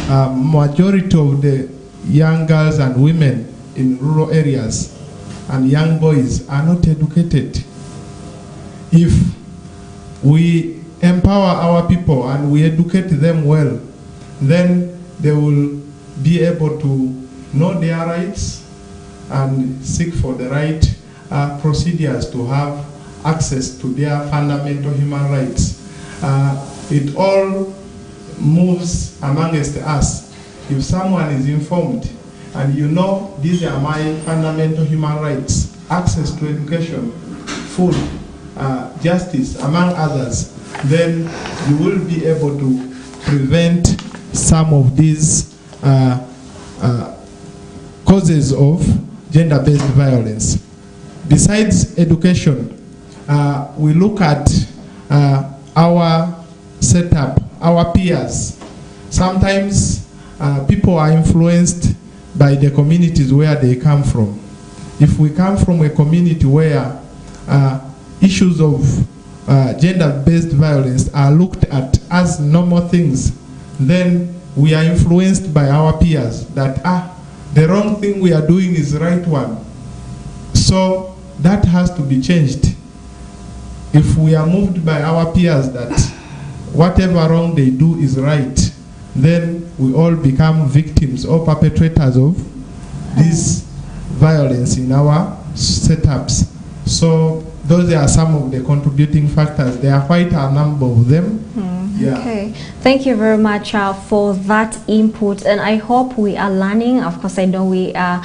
majority of the young girls and women in rural areas and young boys are not educated. If we empower our people and we educate them well, then they will be able to know their rights and seek for the right procedures to have access to their fundamental human rights. It all moves amongst us. If someone is informed and you know these are my fundamental human rights, access to education, food, justice, among others, then you will be able to prevent some of these causes of gender-based violence. Besides education, we look at our setup, our peers. Sometimes people are influenced by the communities where they come from. If we come from a community where issues of gender-based violence are looked at as normal things, then we are influenced by our peers that the wrong thing we are doing is the right one. So that has to be changed. If we are moved by our peers that whatever wrong they do is right, then we all become victims or perpetrators of this violence in our setups. So those are some of the contributing factors. There are quite a number of them. Yeah. Okay, thank you very much for that input, and I hope we are learning. Of course, I know we are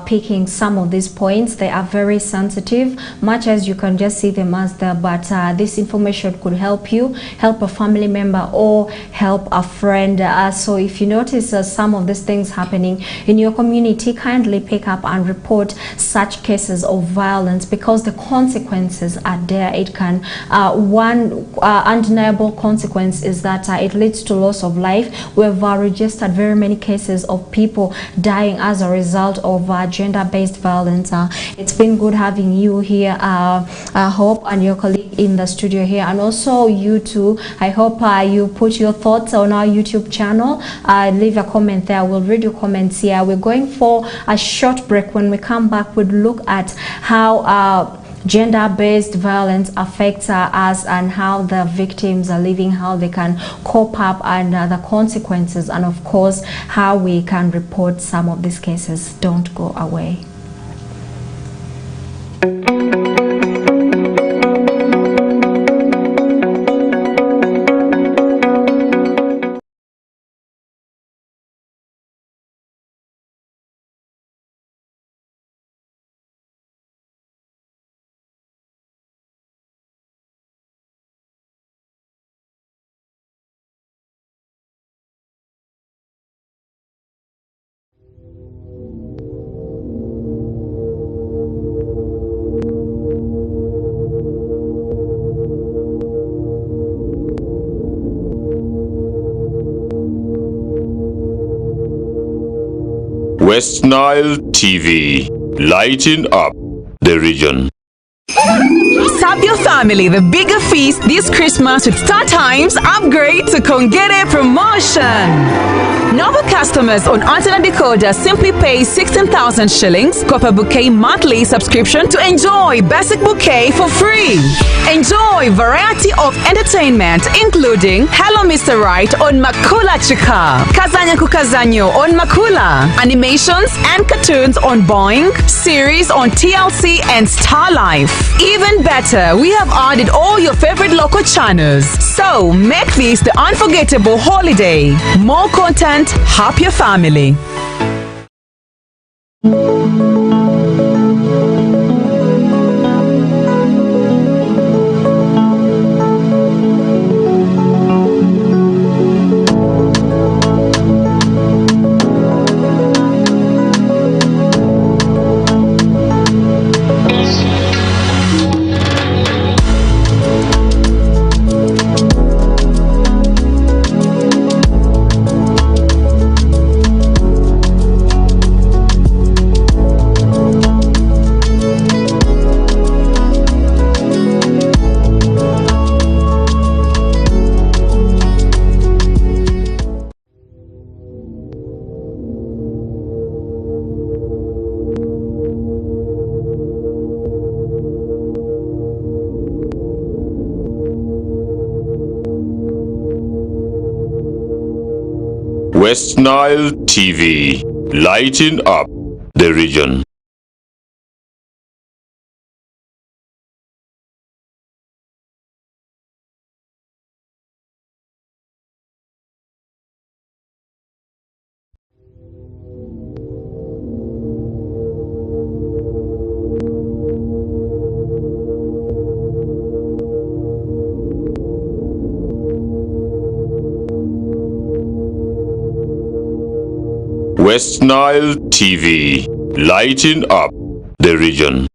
picking some of these points. They are very sensitive, much as you can just see them as there, but this information could help you, help a family member, or help a friend. So if you notice some of these things happening in your community, kindly pick up and report such cases of violence, because the consequences are there. It can, one undeniable consequence is that it leads to loss of life. We've registered very many cases of people dying as a result of gender-based violence. It's been good having you here, Hope, and your colleague in the studio here, and also you too. I hope you put your thoughts on our YouTube channel. Leave a comment there. We'll read your comments here. We're going for a short break. When we come back, we'll look at how gender-based violence affects us and how the victims are living, how they can cope up, and the consequences, and of course how we can report some of these cases. Don't go away. Westnile TV, lighting up the region. Sub your family the bigger feast this Christmas with StarTimes upgrade to Kongere promotion. Novel customers on antenna decoder simply pay 16,000 shillings, copper bouquet monthly subscription to enjoy basic bouquet for free. Enjoy variety of entertainment including Hello Mr. Right on Makula Chika, Kazanya Kukazanyo on Makula, animations and cartoons on Boing, series on TLC and Star Life. Even better, we have added all your favorite local channels. So make this the unforgettable holiday. More content, happier family. Westnile TV, lighting up the region. Westnile TV, lighting up the region.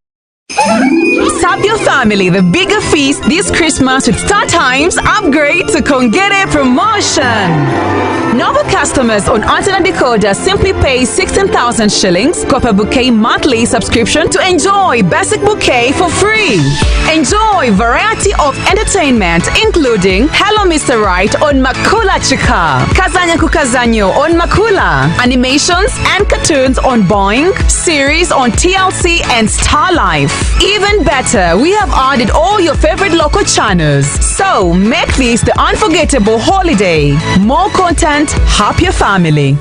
Serve your family the bigger feast this Christmas with Star Times upgrade to Kongere promotion. Novel customers on antenna decoder simply pay 16,000 shillings, Copper Bouquet monthly subscription to enjoy basic bouquet for free. Enjoy variety of entertainment including Hello Mr. Right on Makula Chika, Kazanya Kukazanyo on Makula, animations and cartoons on Boing, series on TLC and Star Life. Even better, we have added all your favorite local channels. So make this the unforgettable holiday. More content, happier family.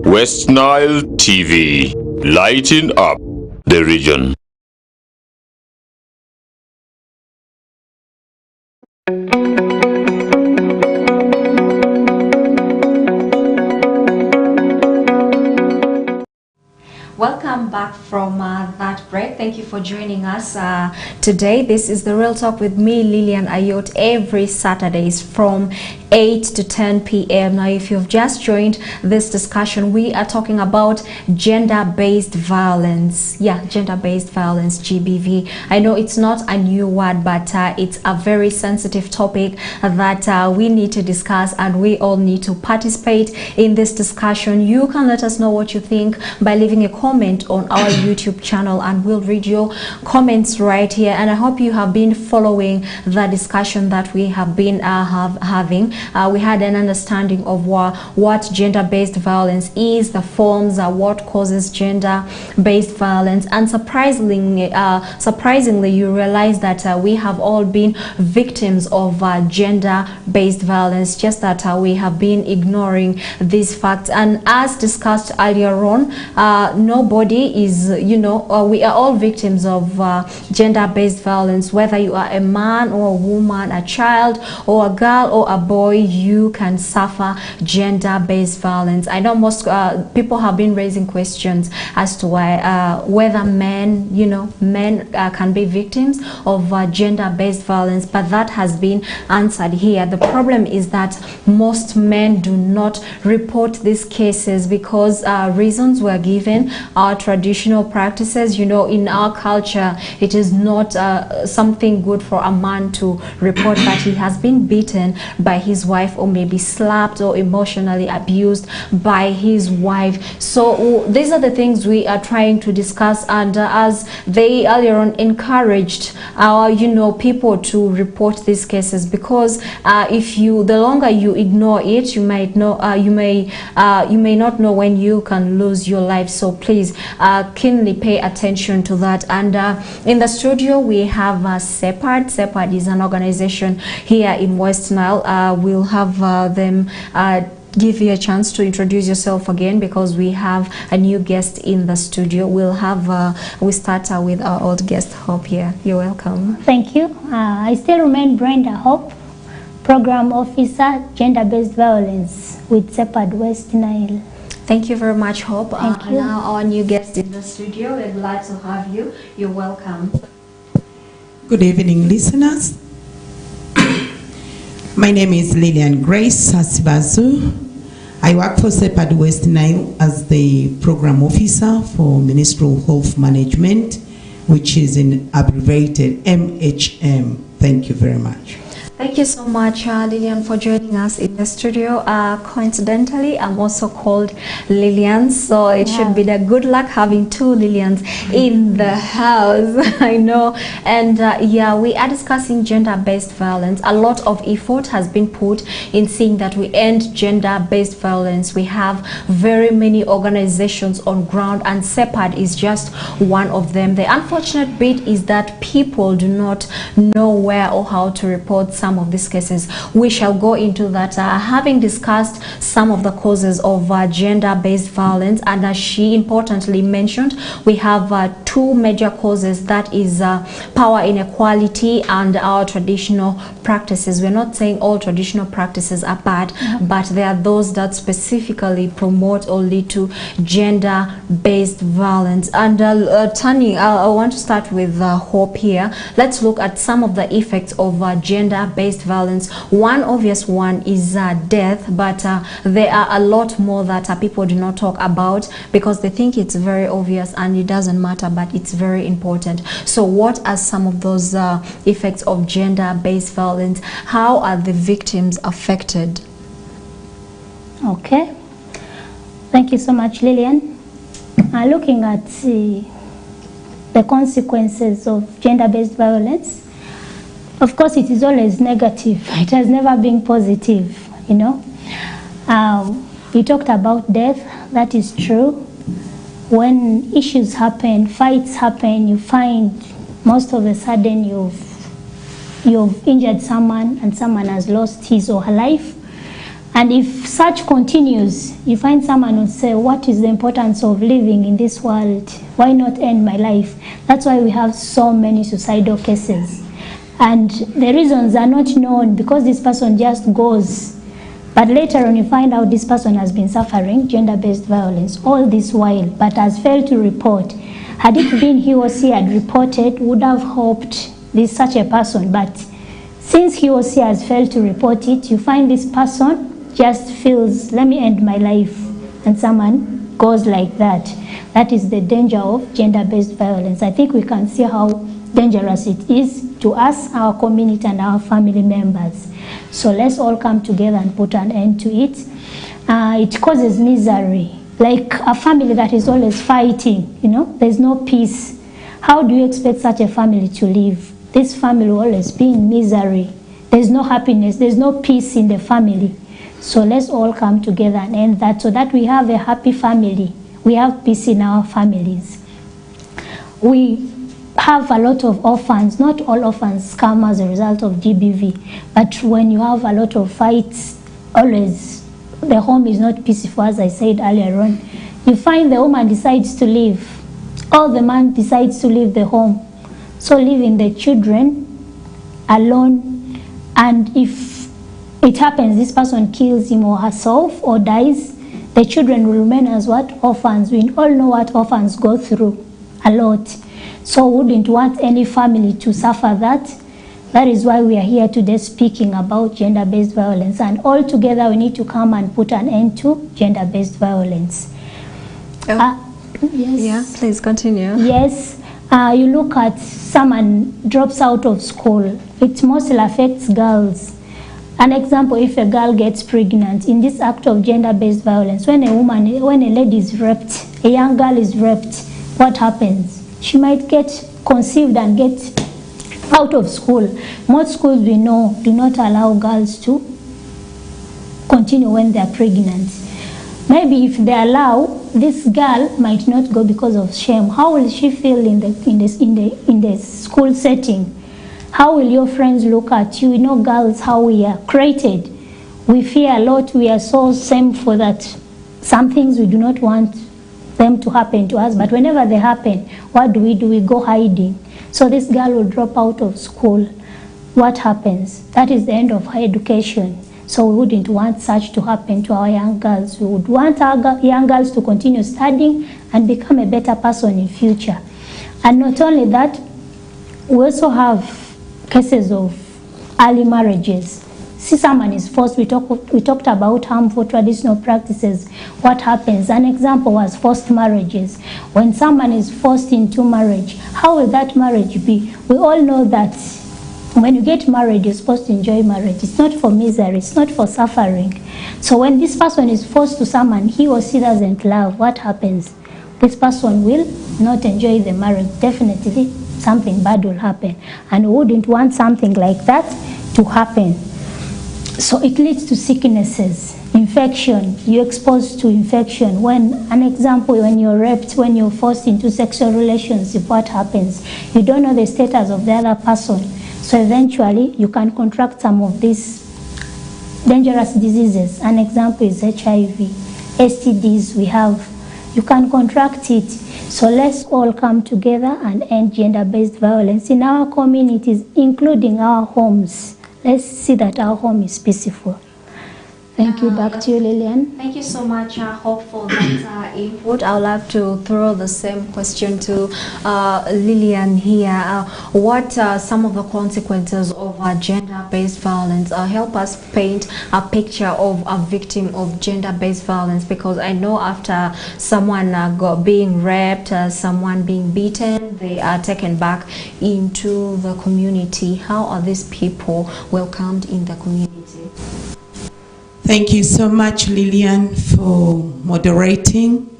Westnile TV, lighting up the region. Welcome back from that break. Thank you for joining us today. This is The Real Talk with me, Lillian Ayot, every Saturdays from 8 to 10 p.m. Now, if you've just joined this discussion, we are talking about gender-based violence. Yeah, gender-based violence, GBV. I know it's not a new word, but it's a very sensitive topic that we need to discuss, and we all need to participate in this discussion. You can let us know what you think by leaving a comment on our YouTube channel, and we'll read your comments right here. And I hope you have been following the discussion that we have been having. We had an understanding of what gender-based violence is, the forms, what causes gender-based violence, and surprisingly, you realize that we have all been victims of gender-based violence, just that we have been ignoring these facts. And as discussed earlier on, nobody is, we are all victims of gender-based violence, whether you are a man or a woman, a child or a girl or a boy. You can suffer gender-based violence. I know most people have been raising questions as to why whether men can be victims of gender-based violence, but that has been answered here. The problem is that most men do not report these cases because reasons were given. Our traditional practices, in our culture, it is not something good for a man to report that he has been beaten by his wife, or maybe slapped or emotionally abused by his wife. So these are the things we are trying to discuss, and as they earlier on encouraged our people to report these cases, because the longer you ignore it, you may not know when you can lose your life. So please keenly pay attention to that. And in the studio we have SEPAD. SEPAD is an organization here in Westnile. We'll have them give you a chance to introduce yourself again, because we have a new guest in the studio. We start with our old guest, Hope, here. You're welcome. Thank you. I still remain Brenda Hope, Program Officer, Gender-Based Violence with SEPAD Westnile. Thank you very much, Hope. Thank you. Now our new guest in the studio, we're glad to have you. You're welcome. Good evening, listeners. My name is Lillian Grace Hasibazu. I work for SEPAD Westnile as the program officer for Ministry of Health Management, which is in abbreviated MHM. Thank you very much. Thank you so much, Lillian, for joining us in the studio. Coincidentally, I'm also called Lillian, so it should be the good luck having two Lillians in the house. I know. And yeah, we are discussing gender-based violence. A lot of effort has been put in seeing that we end gender-based violence. We have very many organizations on ground, and SEPAD is just one of them. The unfortunate bit is that people do not know where or how to report some of these cases. We shall go into that. Having discussed some of the causes of gender-based violence, and as she importantly mentioned, we have two major causes, that is power inequality and our traditional practices. We're not saying all traditional practices are bad, but there are those that specifically promote or lead to gender-based violence. And Tani, I want to start with Hope here. Let's look at some of the effects of gender-based violence. One obvious one is death, but there are a lot more that people do not talk about because they think it's very obvious and it doesn't matter, but it's very important. So what are some of those effects of gender-based violence? How are the victims affected? Okay. Thank you so much, Lillian. Looking at the consequences of gender-based violence, of course, it is always negative. It has never been positive, you know. You talked about death. That is true. When issues happen, fights happen, you find most of a sudden you've injured someone and someone has lost his or her life. And if such continues, you find someone who say, what is the importance of living in this world? Why not end my life? That's why we have so many suicidal cases. And the reasons are not known because this person just goes. But later on you find out this person has been suffering gender-based violence all this while, but has failed to report. Had it been he or she had reported, would have hoped this such a person. But since he or she has failed to report it, you find this person just feels, let me end my life. And someone goes like that. That is the danger of gender-based violence. I think we can see how dangerous it is to us, our community, and our family members. So let's all come together and put an end to it. It causes misery, like a family that is always fighting, you know, there's no peace. How do you expect such a family to live? This family will always be in misery. There's no happiness, there's no peace in the family. So let's all come together and end that so that we have a happy family. We have peace in our families. We have a lot of orphans. Not all orphans come as a result of GBV, but when you have a lot of fights, always the home is not peaceful, as I said earlier on. You find the woman decides to leave, or the man decides to leave the home. So leaving the children alone, and if it happens this person kills him or herself or dies, the children will remain as what? Orphans. We all know what orphans go through a lot. So wouldn't want any family to suffer that. That is why we are here today speaking about gender-based violence. And all together we need to come and put an end to gender-based violence. Yes. Yeah, please continue. Yes. You look at someone drops out of school. It mostly affects girls. An example, if a girl gets pregnant, in this act of gender-based violence, when a lady is raped, a young girl is raped, what happens? She might get conceived and get out of school. Most schools we know do not allow girls to continue when they are pregnant. Maybe if they allow, this girl might not go because of shame. How will she feel in the school setting? How will your friends look at you? You know, girls, how we are created. We fear a lot. We are so shameful that some things we do not want them to happen to us, but whenever they happen, what do? We go hiding. So this girl will drop out of school. What happens? That is the end of her education. So we wouldn't want such to happen to our young girls. We would want our young girls to continue studying and become a better person in future. And not only that, we also have cases of early marriages. See, someone is forced. We talked about harmful traditional practices. What happens? An example was forced marriages. When someone is forced into marriage, how will that marriage be? We all know that when you get married, you're supposed to enjoy marriage. It's not for misery. It's not for suffering. So when this person is forced to someone he or she doesn't love, what happens? This person will not enjoy the marriage. Definitely something bad will happen. And we wouldn't want something like that to happen. So it leads to sicknesses, infection. You're exposed to infection. An example, when you're raped, when you're forced into sexual relationship, what happens? You don't know the status of the other person. So eventually, you can contract some of these dangerous diseases. An example is HIV, STDs we have. You can contract it. So let's all come together and end gender-based violence in our communities, including our homes. Let's see that our home is peaceful. Thank you. Back to you, Lillian. Thank you so much, Hope, for that input. I would like to throw the same question to Lillian here. What are some of the consequences of gender-based violence? Help us paint a picture of a victim of gender-based violence, because I know after someone being raped, someone being beaten, they are taken back into the community. How are these people welcomed in the community? Thank you so much, Lillian, for moderating.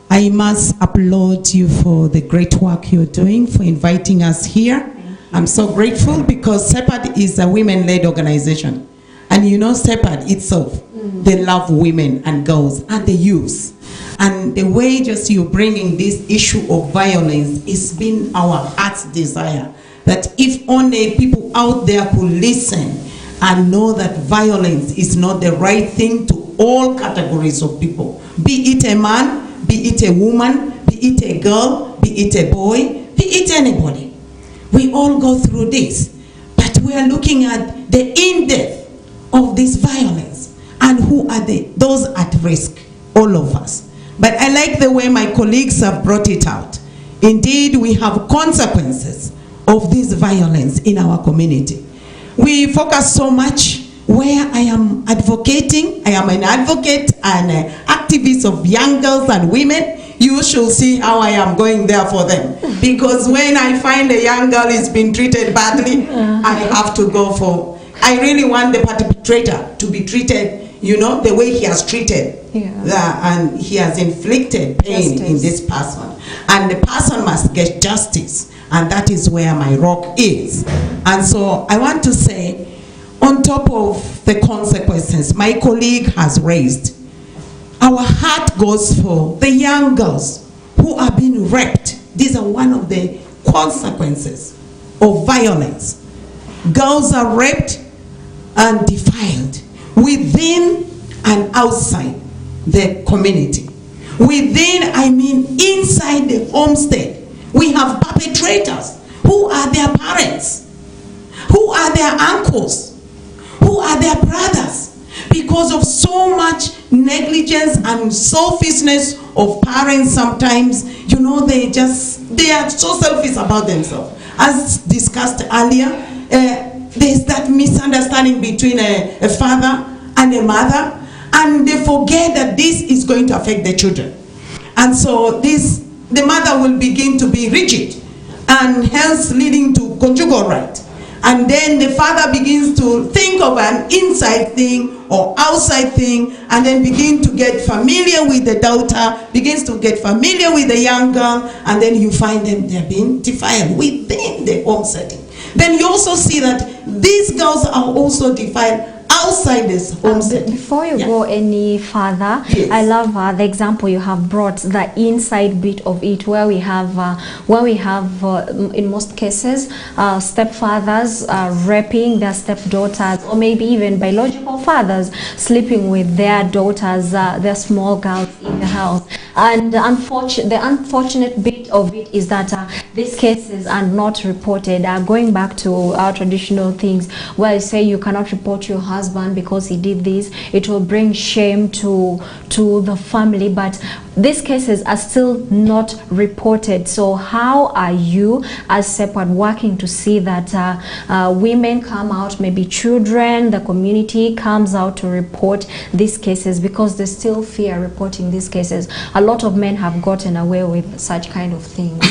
I must applaud you for the great work you're doing, for inviting us here. I'm so grateful because SEPAD is a women-led organization. And you know SEPAD itself, they love women and girls and the youth. And the way just you're bringing this issue of violence has been our heart's desire. That if only people out there could listen and know that violence is not the right thing to all categories of people. Be it a man, be it a woman, be it a girl, be it a boy, be it anybody. We all go through this. But we are looking at the in-depth of this violence and who are those at risk, all of us. But I like the way my colleagues have brought it out. Indeed, we have consequences of this violence in our community. We focus so much where I am advocating. I am an advocate and an activist of young girls and women. You should see how I am going there for them. Because when I find a young girl is being treated badly, I have to go for, I really want the perpetrator to be treated, you know, the way he has treated. And he has inflicted pain in this person. And the person must get justice. And that is where my rock is. And so I want to say, on top of the consequences my colleague has raised, our heart goes for the young girls who are being raped. These are one of the consequences of violence. Girls are raped and defiled within and outside the community. Within, I mean inside the homestead. We have perpetrators. Who are their parents? Who are their uncles? Who are their brothers? Because of so much negligence and selfishness of parents sometimes, you know, they are so selfish about themselves. As discussed earlier, there's that misunderstanding between a father and a mother, and they forget that this is going to affect the children. And so the mother will begin to be rigid, and hence leading to conjugal right. And then the father begins to think of an inside thing or outside thing, and then begin to get familiar with the daughter, begins to get familiar with the young girl, and then you find them, they're being defiled within the home setting. Then you also see that these girls are also defiled outside this home setting. Before you go any further, I love the example you have brought, the inside bit of it, where we have in most cases stepfathers raping their stepdaughters, or maybe even biological fathers sleeping with their daughters, their small girls in the house. And the unfortunate bit of it is that these cases are not reported. Going back to our traditional things, where you say you cannot report your husband because he did this, it will bring shame to the family, but these cases are still not reported. So how are you as SEPAD working to see that women come out, maybe children, the community comes out to report these cases, because they still fear reporting these cases? A lot of men have gotten away with such kind of things.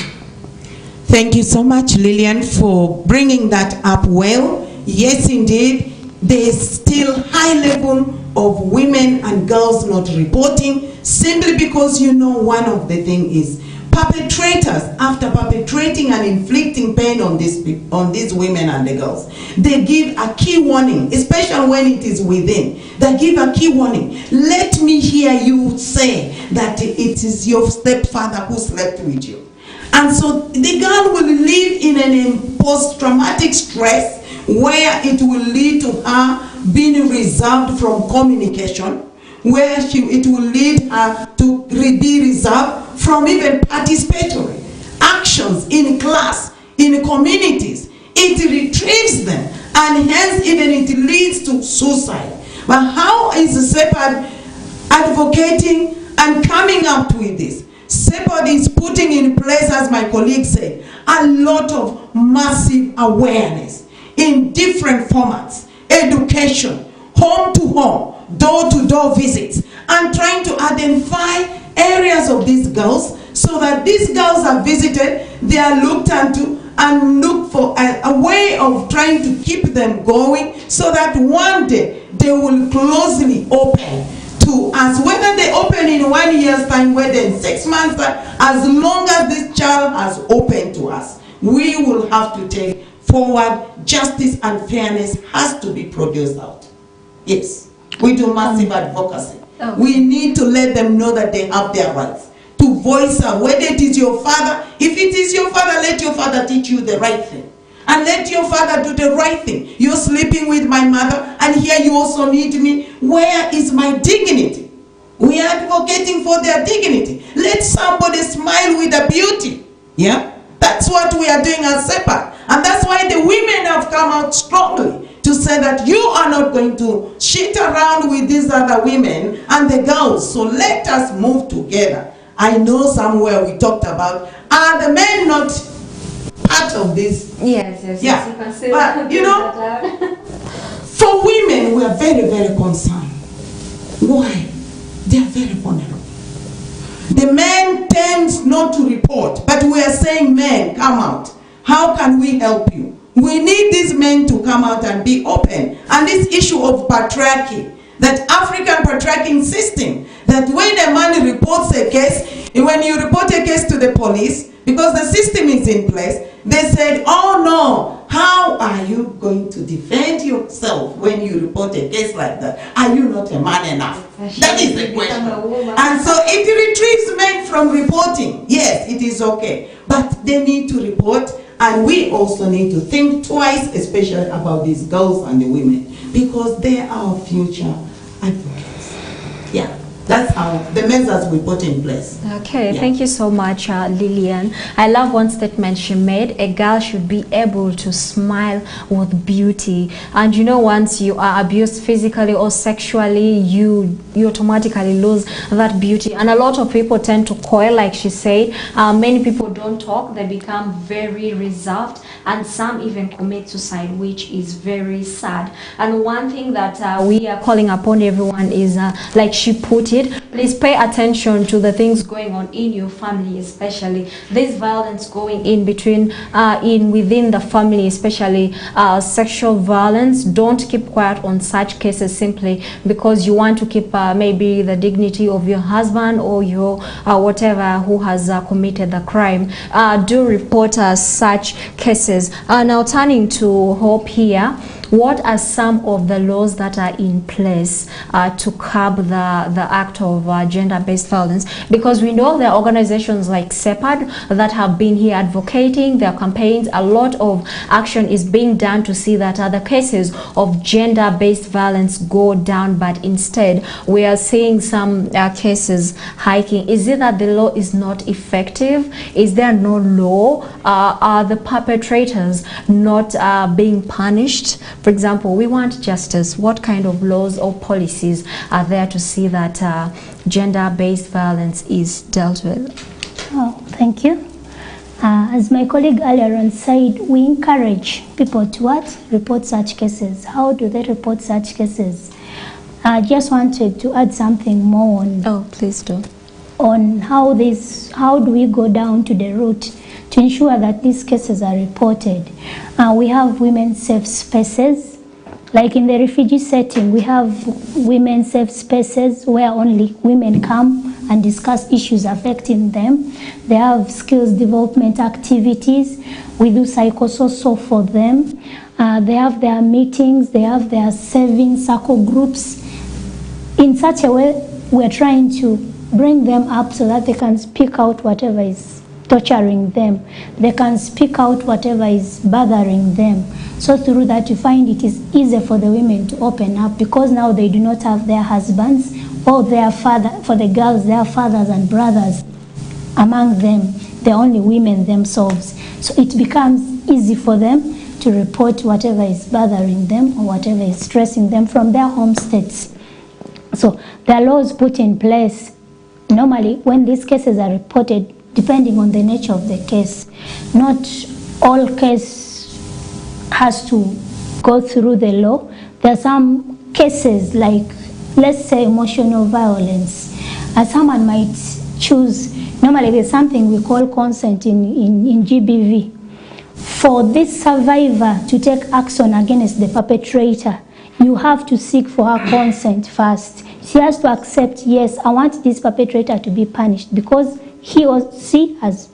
Thank you so much, Lillian, for bringing that up well. Yes, indeed, there is still high level of women and girls not reporting, simply because, you know, one of the things is perpetrators, after perpetrating and inflicting pain on these women and the girls, they give a key warning, especially when it is within. They give a key warning. Let me hear you say that it is your stepfather who slept with you. And so the girl will live in an post-traumatic stress where it will lead to her being reserved from communication, where it will lead her to be reserved from even participatory actions in class, in communities. It retrieves them, and hence even it leads to suicide. But how is the SEPAD advocating and coming up with this? SEPAD is putting in place, as my colleague said, a lot of massive awareness in different formats: education, home to home, door to door visits, and trying to identify areas of these girls, so that these girls are visited, they are looked into, and look for a way of trying to keep them going, so that one day they will closely open to us. Whether they open in 1 year's time, whether in 6 months, as long as this child has opened to us, we will have to take forward. Justice and fairness has to be produced out. Yes, we do massive advocacy. Okay. We need to let them know that they have their rights to voice out. Whether it is your father, if it is your father, let your father teach you the right thing. And let your father do the right thing. You're sleeping with my mother, and here you also need me. Where is my dignity? We are advocating for their dignity. Let somebody smile with a beauty. Yeah? That's what we are doing as SEPAD. And that's why the women have come out strongly to say that you are not going to shit around with these other women and the girls. So let us move together. I know somewhere we talked about, are the men not part of this? Yes. Yeah. You but, you know, for women, we are very, very concerned. Why? They are very vulnerable. The men tend not to report, but we are saying, men, come out. How can we help you? We need these men to come out and be open. And this issue of patriarchy, that African patriarchal system, that when a man reports a case, when you report a case to the police, because the system is in place, they said, oh no, how are you going to defend yourself when you report a case like that? Are you not a man enough? That is the question. And so it retrieves men from reporting. Yes, it is okay. But they need to report, and we also need to think twice, especially about these girls and the women, because they are our future advocates. Yeah. That's how the measures we put in place. Okay, yeah. Thank you so much, Lillian. I love one statement she made. A girl should be able to smile with beauty. And you know, once you are abused physically or sexually, you automatically lose that beauty. And a lot of people tend to coil, like she said. Many people don't talk. They become very reserved. And some even commit suicide, which is very sad. And one thing that we are calling upon everyone is, like she put it, please pay attention to the things going on in your family, especially this violence going in between within the family, especially sexual violence. Don't keep quiet on such cases simply because you want to keep maybe the dignity of your husband or your whatever who has committed the crime. Do report such cases. Now turning to Hope here, what are some of the laws that are in place to curb the act of gender-based violence? Because we know there are organizations like SEPAD that have been here advocating their campaigns. A lot of action is being done to see that other cases of gender-based violence go down, but instead we are seeing some cases hiking. Is it that the law is not effective? Is there no law? Are the perpetrators not being punished? For example, we want justice. What kind of laws or policies are there to see that gender-based violence is dealt with? Oh, thank you. As my colleague earlier on said, we encourage people to what? Report such cases. How do they report such cases? I just wanted to add something more on. Oh, please do. On how do we go down to the root to ensure that these cases are reported. We have women's safe spaces. Like in the refugee setting, we have women's safe spaces where only women come and discuss issues affecting them. They have skills development activities. We do psychosocial for them. They have their meetings. They have their saving circle groups. In such a way, we're trying to bring them up so that they can speak out whatever is torturing them. They can speak out whatever is bothering them. So through that, you find it is easier for the women to open up, because now they do not have their husbands or their father. For the girls, their fathers and brothers among them. They're only women themselves. So it becomes easy for them to report whatever is bothering them or whatever is stressing them from their home states. So there are laws put in place. Normally, when these cases are reported, depending on the nature of the case, not all case has to go through the law. There are some cases like, let's say, emotional violence. Someone might choose, normally there's something we call consent in GBV. For this survivor to take action against the perpetrator, you have to seek for her consent first. She has to accept, yes, I want this perpetrator to be punished because he or she has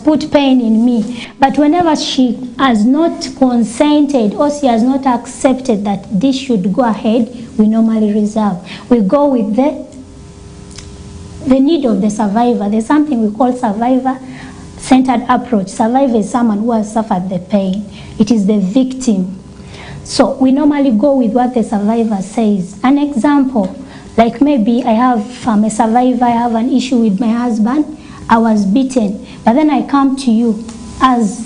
put pain in me. But whenever she has not consented or she has not accepted that this should go ahead, we normally reserve. We go with the need of the survivor. There's something we call survivor-centered approach. Survivor is someone who has suffered the pain. It is the victim. So we normally go with what the survivor says. An example, like maybe I have, I'm a survivor, I have an issue with my husband, I was beaten, but then I come to you as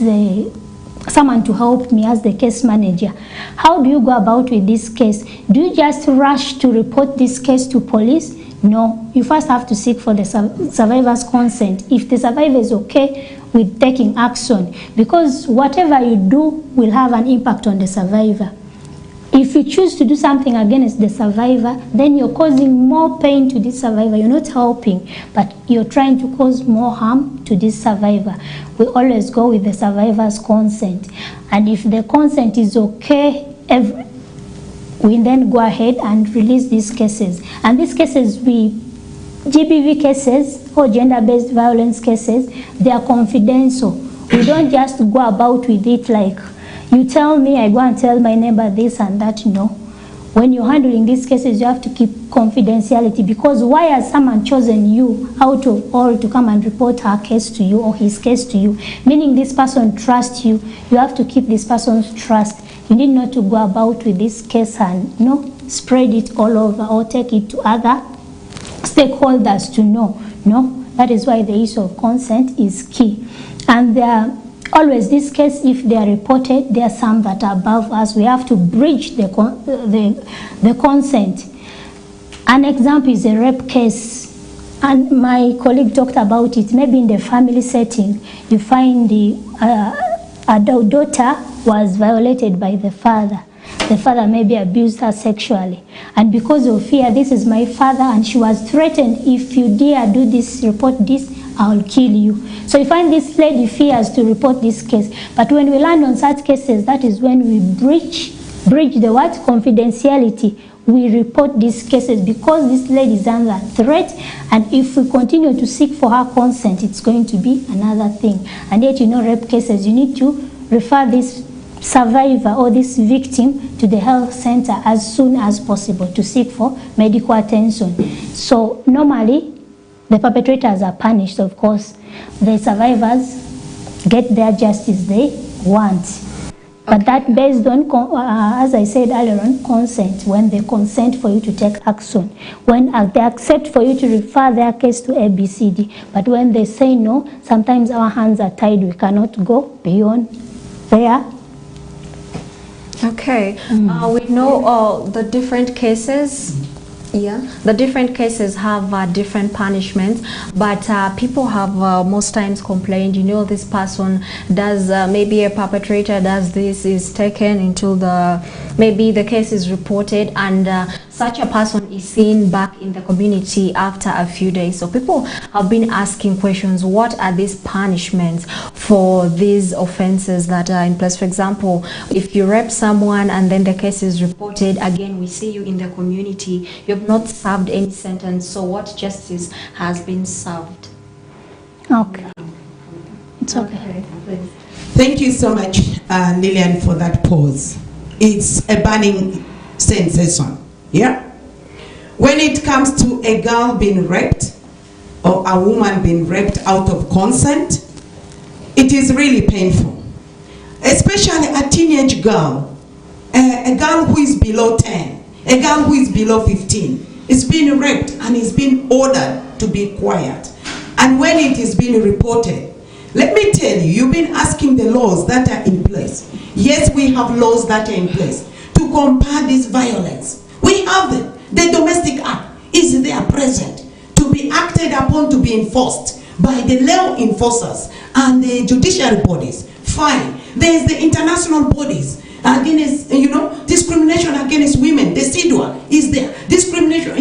someone to help me as the case manager. How do you go about with this case? Do you just rush to report this case to police? No, you first have to seek for the survivor's consent. If the survivor is okay with taking action, because whatever you do will have an impact on the survivor. If you choose to do something against the survivor, then you're causing more pain to this survivor. You're not helping, but you're trying to cause more harm to this survivor. We always go with the survivor's consent. And if the consent is okay, we then go ahead and release these cases. And these cases, GBV cases or gender-based violence cases, they are confidential. We don't just go about with it like, you tell me, I go and tell my neighbor this and that. No. When you're handling these cases, you have to keep confidentiality, because why has someone chosen you out of all to come and report her case to you or his case to you? Meaning this person trusts you. You have to keep this person's trust. You need not to go about with this case and spread it all over or take it to other stakeholders to know. No, that is why the issue of consent is key. And there are always this case, if they are reported, there are some that are above us. We have to bridge the consent. An example is a rape case, and my colleague talked about it. Maybe in the family setting, you find the adult daughter was violated by the father. The father maybe abused her sexually, and because of fear, this is my father, and she was threatened, if you dare do this, report this, I'll kill you. So you find this lady fears to report this case. But when we land on such cases, that is when we bridge the what? Confidentiality. We report these cases because this lady is under threat, and if we continue to seek for her consent, it's going to be another thing. And yet, rape cases, you need to refer this survivor or this victim to the health center as soon as possible to seek for medical attention. So normally the perpetrators are punished, of course. The survivors get their justice they want. But that based on, as I said earlier on, consent, when they consent for you to take action. When they accept for you to refer their case to ABCD. But when they say no, sometimes our hands are tied, we cannot go beyond there. Okay, we know the different cases. Yeah, the different cases have different punishments, but people have most times complained, you know, this person does, maybe a perpetrator does this, is taken until maybe the case is reported, and such a person is seen back in the community after a few days. So people have been asking questions, what are these punishments for these offenses that are in place? For example, if you rape someone and then the case is reported, again, we see you in the community, you've not served any sentence, so what justice has been served? Okay. It's okay. Please. Thank you so much, Lillian, for that pause. It's a burning sensation. Yeah? When it comes to a girl being raped or a woman being raped out of consent, it is really painful. Especially a teenage girl, a girl who is below 10, a girl who is below 15, is being raped and is being ordered to be quiet. And when it is being reported, let me tell you, you've been asking the laws that are in place. Yes, we have laws that are in place to combat this violence. We have them. The Domestic Act is there present to be acted upon, to be enforced by the law enforcers and the judiciary bodies. Fine. There is the international bodies against, discrimination against women. The CEDAW is there. Discrimination,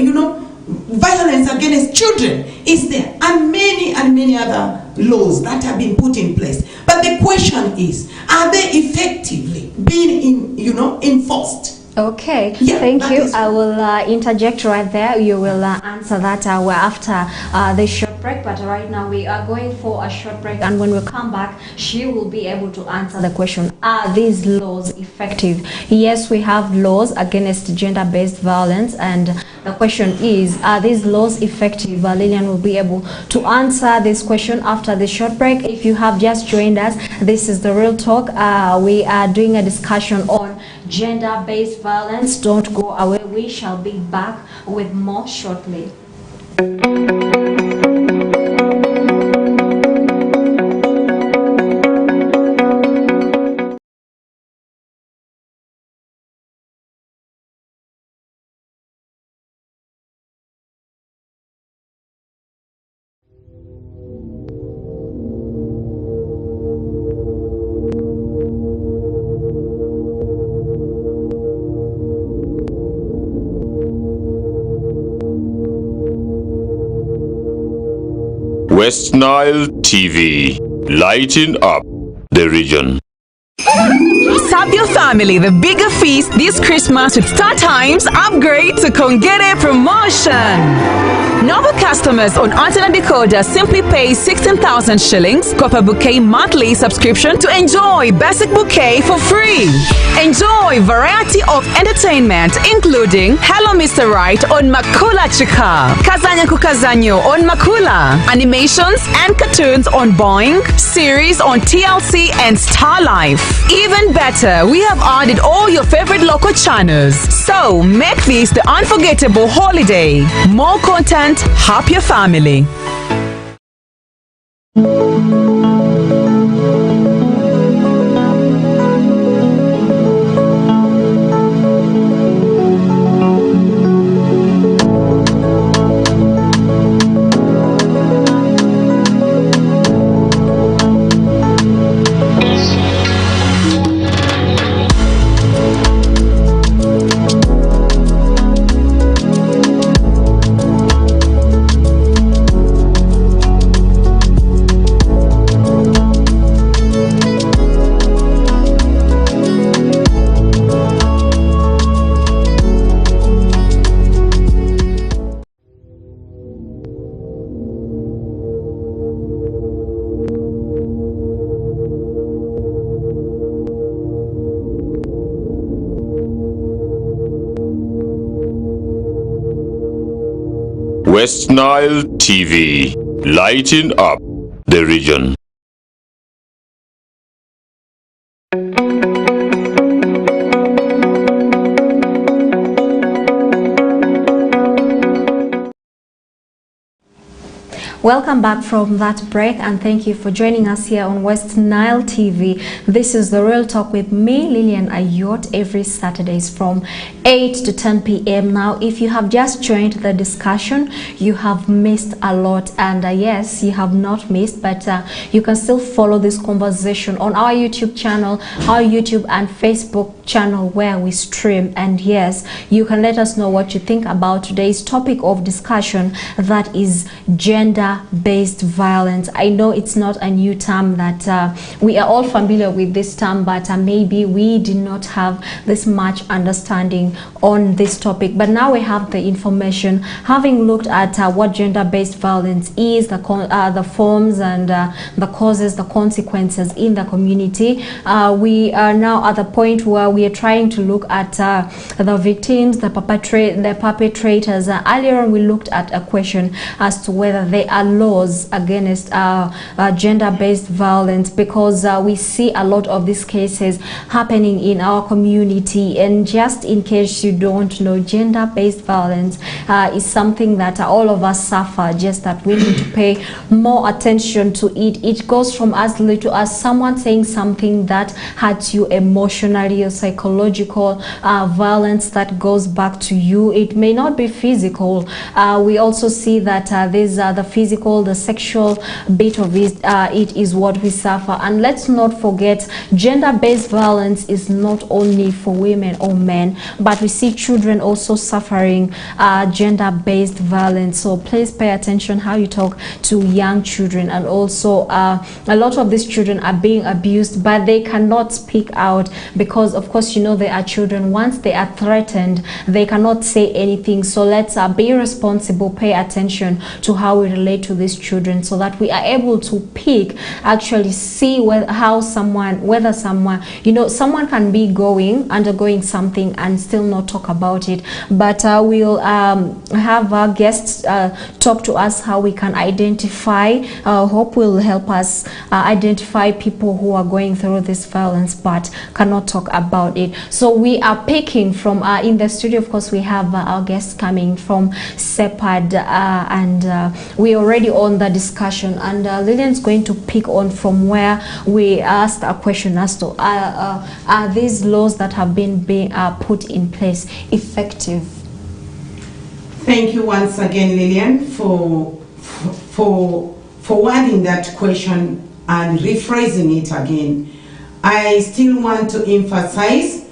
violence against children is there, and many other laws that have been put in place. But the question is, are they effectively being enforced? Okay, Yeah, thank you. is- I will interject right there. You will answer that after the short break, but right now we are going for a short break, and when we come back, she will be able to answer the question, are these laws effective? Yes, we have laws against gender-based violence, and the question is, are these laws effective? Lillian will be able to answer this question after the short break. If you have just joined us, this is The Real Talk. We are doing a discussion on gender-based violence. Don't go away. We shall be back with more shortly. Westnile TV, lighting up the region. Serve your family the bigger feast this Christmas with Star Times upgrade to Kongere promotion. Novel customers on antenna decoder simply pay 16,000 shillings, Copper Bouquet monthly subscription to enjoy basic bouquet for free. Enjoy variety of entertainment including Hello Mr. Right on Makula Chika, Kazanya Kukazanyo on Makula, animations and cartoons on Boing, series on TLC and Star Life. Even better, we have added all your favorite local channels. So make this the unforgettable holiday. More content, happier family. Westnile TV, lighting up the region. Welcome back from that break, and thank you for joining us here on Westnile TV. This is The Real Talk with me, Lillian Ayot, every Saturdays from 8 to 10 p.m. Now, if you have just joined the discussion, you have missed a lot, and yes, you have not missed, but you can still follow this conversation on our YouTube channel, our YouTube and Facebook channel where we stream. And yes, you can let us know what you think about today's topic of discussion, that is gender-based violence. I know it's not a new term, that we are all familiar with this term, but maybe we did not have this much understanding on this topic. But now we have the information, having looked at what gender-based violence is, the forms and the causes, the consequences in the community. We are now at the point where we are trying to look at the victims, the perpetrators. Earlier on, we looked at a question as to whether there are laws against gender-based violence, because we see a lot of these cases happening in our community. And just in case you don't know, gender-based violence is something that all of us suffer, just that we need to pay more attention to it. It goes from as little as someone saying something that hurts you emotionally or psychological violence that goes back to you. It may not be physical. We also see that there's the physical, the sexual bit of it. It is what we suffer. And let's not forget, gender-based violence is not only for women or men, but we see children also suffering gender-based violence. So please pay attention how you talk to young children. And also a lot of these children are being abused, but they cannot speak out because, of course, you know, they are children. Once they are threatened, they cannot say anything. So let's be responsible, pay attention to how we relate to these children, so that we are able to pick, actually see whether someone, you know, someone can be undergoing something and still not talk about it. But we'll have our guests talk to us how we can identify, hope will help us identify people who are going through this violence but cannot talk about it. So we are picking from in the studio, of course, we have our guests coming from SEPAD, and we're already on the discussion, and Lillian's going to pick on from where we asked a question as to are these laws that have been put in place effective? Thank you once again, Lillian, for wording that question and rephrasing it again. I still want to emphasize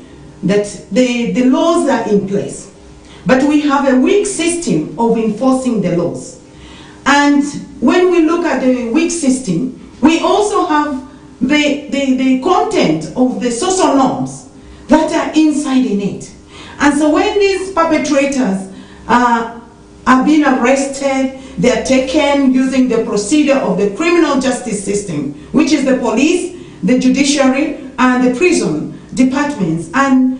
that the laws are in place, but we have a weak system of enforcing the laws. And when we look at the weak system, we also have the content of the social norms that are inside in it. And so when these perpetrators are being arrested, they are taken using the procedure of the criminal justice system, which is the police, the judiciary, and the prison departments. And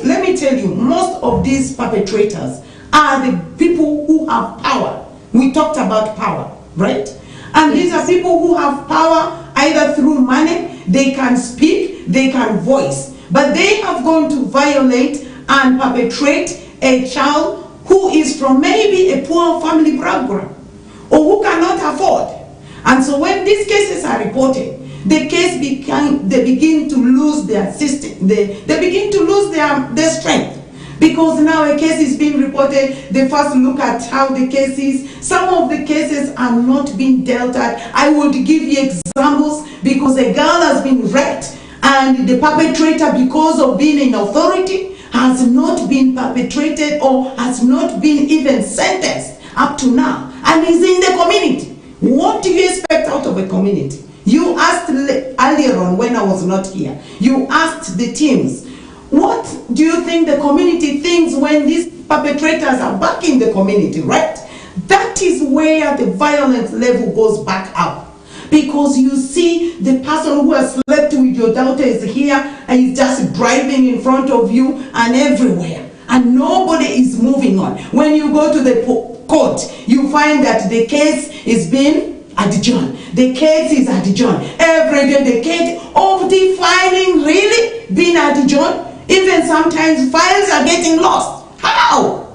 let me tell you, most of these perpetrators are the people who have power. We talked about power, right? And these are people who have power either through money, they can speak, they can voice, but they have gone to violate and perpetrate a child who is from maybe a poor family background or who cannot afford. And so when these cases are reported, they begin to lose their system. They begin to lose their strength. Because now a case is being reported, they first look at how the case is. Some of the cases are not being dealt at. I would give you examples, because a girl has been raped and the perpetrator, because of being in authority, has not been perpetrated or has not been even sentenced up to now, and is in the community. What do you expect out of a community? You asked earlier on when I was not here, you asked the teams, what do you think the community thinks when these perpetrators are back in the community, right? That is where the violence level goes back up. Because you see the person who has slept with your daughter is here and is just driving in front of you and everywhere. And nobody is moving on. When you go to the court, you find that the case is being adjourned. The case is adjourned. Every day the case of the filing really being adjourned. Even sometimes files are getting lost. How?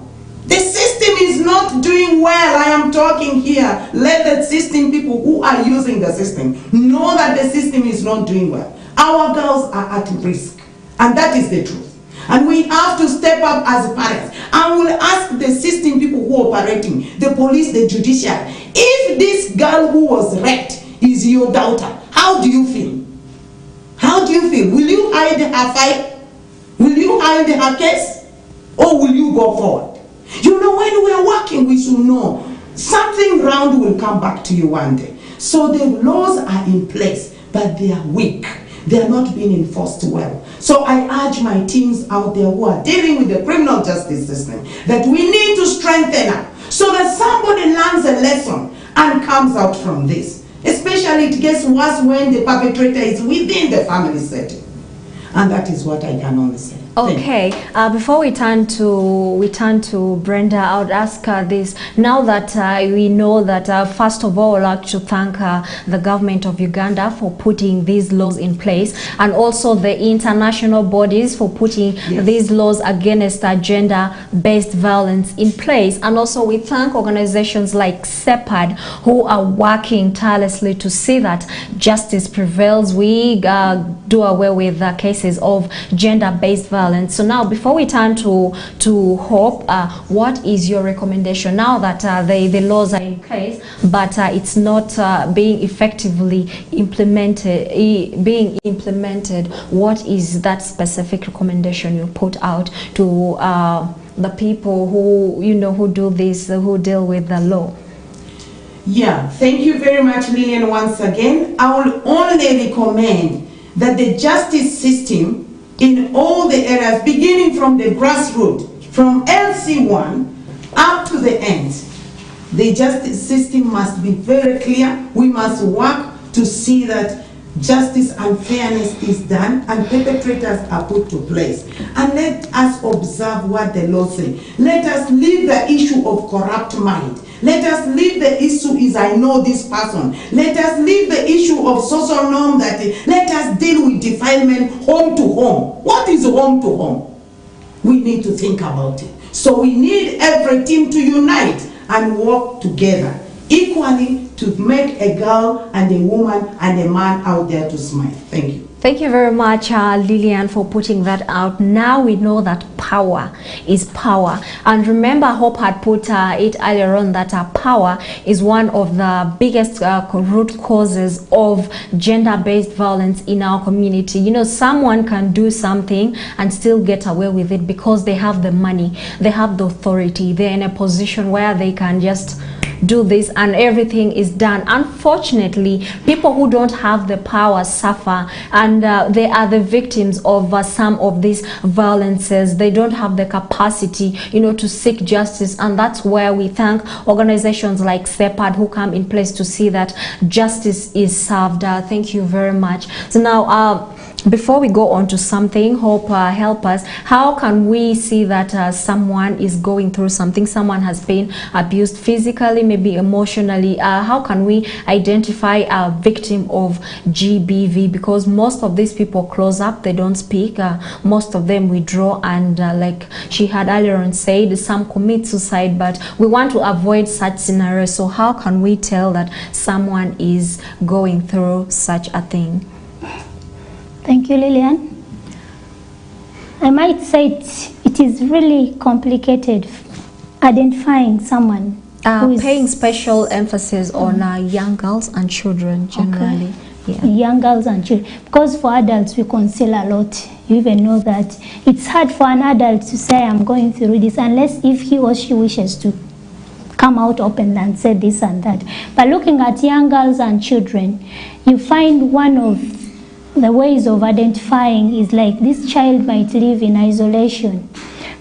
The system is not doing well. I am talking here. Let the system, people who are using the system, know that the system is not doing well. Our girls are at risk. And that is the truth. And we have to step up as parents. And we'll ask the system people who are operating, the police, the judiciary, if this girl who was raped is your daughter, how do you feel? How do you feel? Will you hide her file? Will you hide her case? Or will you go forward? You know, when we are working, we should know something round will come back to you one day. So the laws are in place, but they are weak. They are not being enforced well. So I urge my teams out there who are dealing with the criminal justice system that we need to strengthen up so that somebody learns a lesson and comes out from this. Especially it gets worse when the perpetrator is within the family setting. And that is what I can only say. Okay, before we turn to Brenda, I would ask this. Now that we know that, first of all, I'd like to thank the government of Uganda for putting these laws in place, and also the international bodies for putting these laws against gender-based violence in place. And also we thank organizations like CEPAD who are working tirelessly to see that justice prevails. We do away with cases of gender-based violence. So now, before we turn to Hope, what is your recommendation now that the laws are in place, but it's not being effectively implemented? What is that specific recommendation you put out to the people who who do this, who deal with the law? Yeah, thank you very much, Lillian. Once again, I will only recommend that the justice system in all the areas, beginning from the grassroots, from LC1 up to the end, the justice system must be very clear. We must work to see that justice and fairness is done and perpetrators are put to place. And let us observe what the law says. Let us leave the issue of corrupt mind. Let us leave the issue is I know this person. Let us leave the issue of social norm that let us deal with defilement home to home. What is home to home? We need to think about it. So we need every team to unite and work together equally to make a girl and a woman and a man out there to smile. Thank you. Thank you very much, Lillian, for putting that out. Now we know that power is power. And remember, Hope had put it earlier on that power is one of the biggest root causes of gender-based violence in our community. You know, someone can do something and still get away with it because they have the money, they have the authority, they're in a position where they can just do this and everything is done. Unfortunately, people who don't have the power suffer, and they are the victims of some of these violences. They don't have the capacity, to seek justice, and that's where we thank organizations like CEPAD who come in place to see that justice is served. Thank you very much. So now, before we go on to something, Hope, help us. How can we see that someone is going through something, someone has been abused physically, maybe emotionally? How can we identify a victim of GBV? Because most of these people close up, they don't speak. Most of them withdraw, and like she had earlier on said, some commit suicide, but we want to avoid such scenarios. So how can we tell that someone is going through such a thing? Thank you, Lillian. I might say it is really complicated identifying someone who is paying special emphasis on young girls and children generally. Okay. Yeah. Young girls and children, because for adults we conceal a lot. You even know that it's hard for an adult to say I'm going through this unless if he or she wishes to come out open and say this and that. But looking at young girls and children, you find one of the ways of identifying is like this child might live in isolation.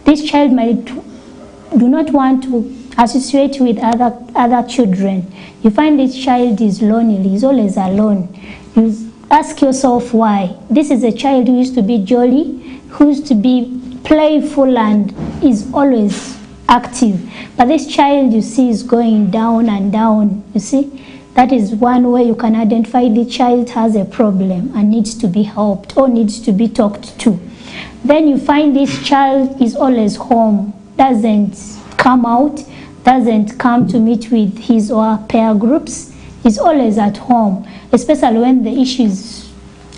This child might do not want to associate with other children. You find this child is lonely, he's always alone. You ask yourself why. This is a child who used to be jolly, who used to be playful and is always active. But this child, you see, is going down and down, you see. That is one way you can identify the child has a problem and needs to be helped or needs to be talked to. Then you find this child is always home, doesn't come out, doesn't come to meet with his or her peer groups, is always at home, especially when the issue is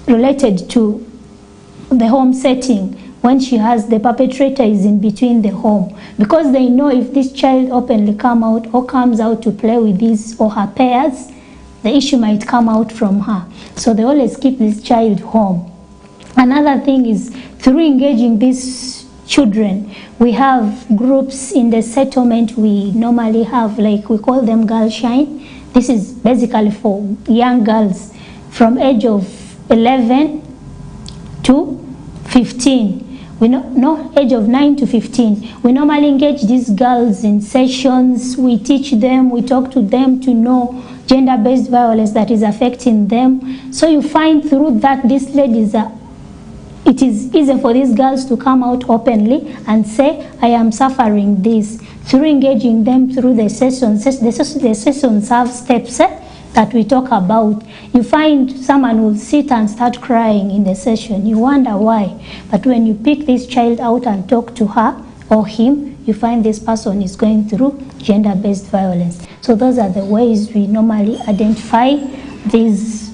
related to the home setting, when she has the perpetrator is in between the home, because they know if this child openly come out or comes out to play with his or her peers, the issue might come out from her. So they always keep this child home. Another thing is through engaging these children, we have groups in the settlement. We normally have, like, we call them Girl Shine. This is basically for young girls from age of 11 to 15. No, age of 9 to 15. We normally engage these girls in sessions. We teach them, we talk to them to know gender-based violence that is affecting them. So you find through that these ladies are, it is easy for these girls to come out openly and say, I am suffering this. Through engaging them through the sessions, the sessions have steps that we talk about. You find someone will sit and start crying in the session. You wonder why. But when you pick this child out and talk to her or him, you find this person is going through gender-based violence. So those are the ways we normally identify these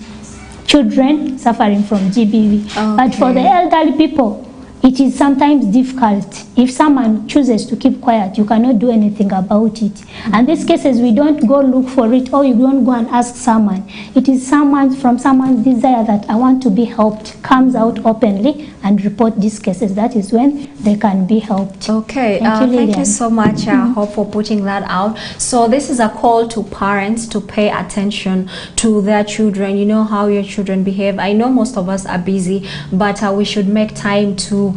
children suffering from GBV. Okay. But for the elderly people, it is sometimes difficult. If someone chooses to keep quiet, you cannot do anything about it. And these cases, we don't go look for it, or you don't go and ask someone. It is someone from someone's desire that I want to be helped, comes out openly and report these cases. That is when they can be helped. Okay, thank you so much, Hope, for putting that out. So this is a call to parents to pay attention to their children. You know how your children behave. I know most of us are busy, but we should make time to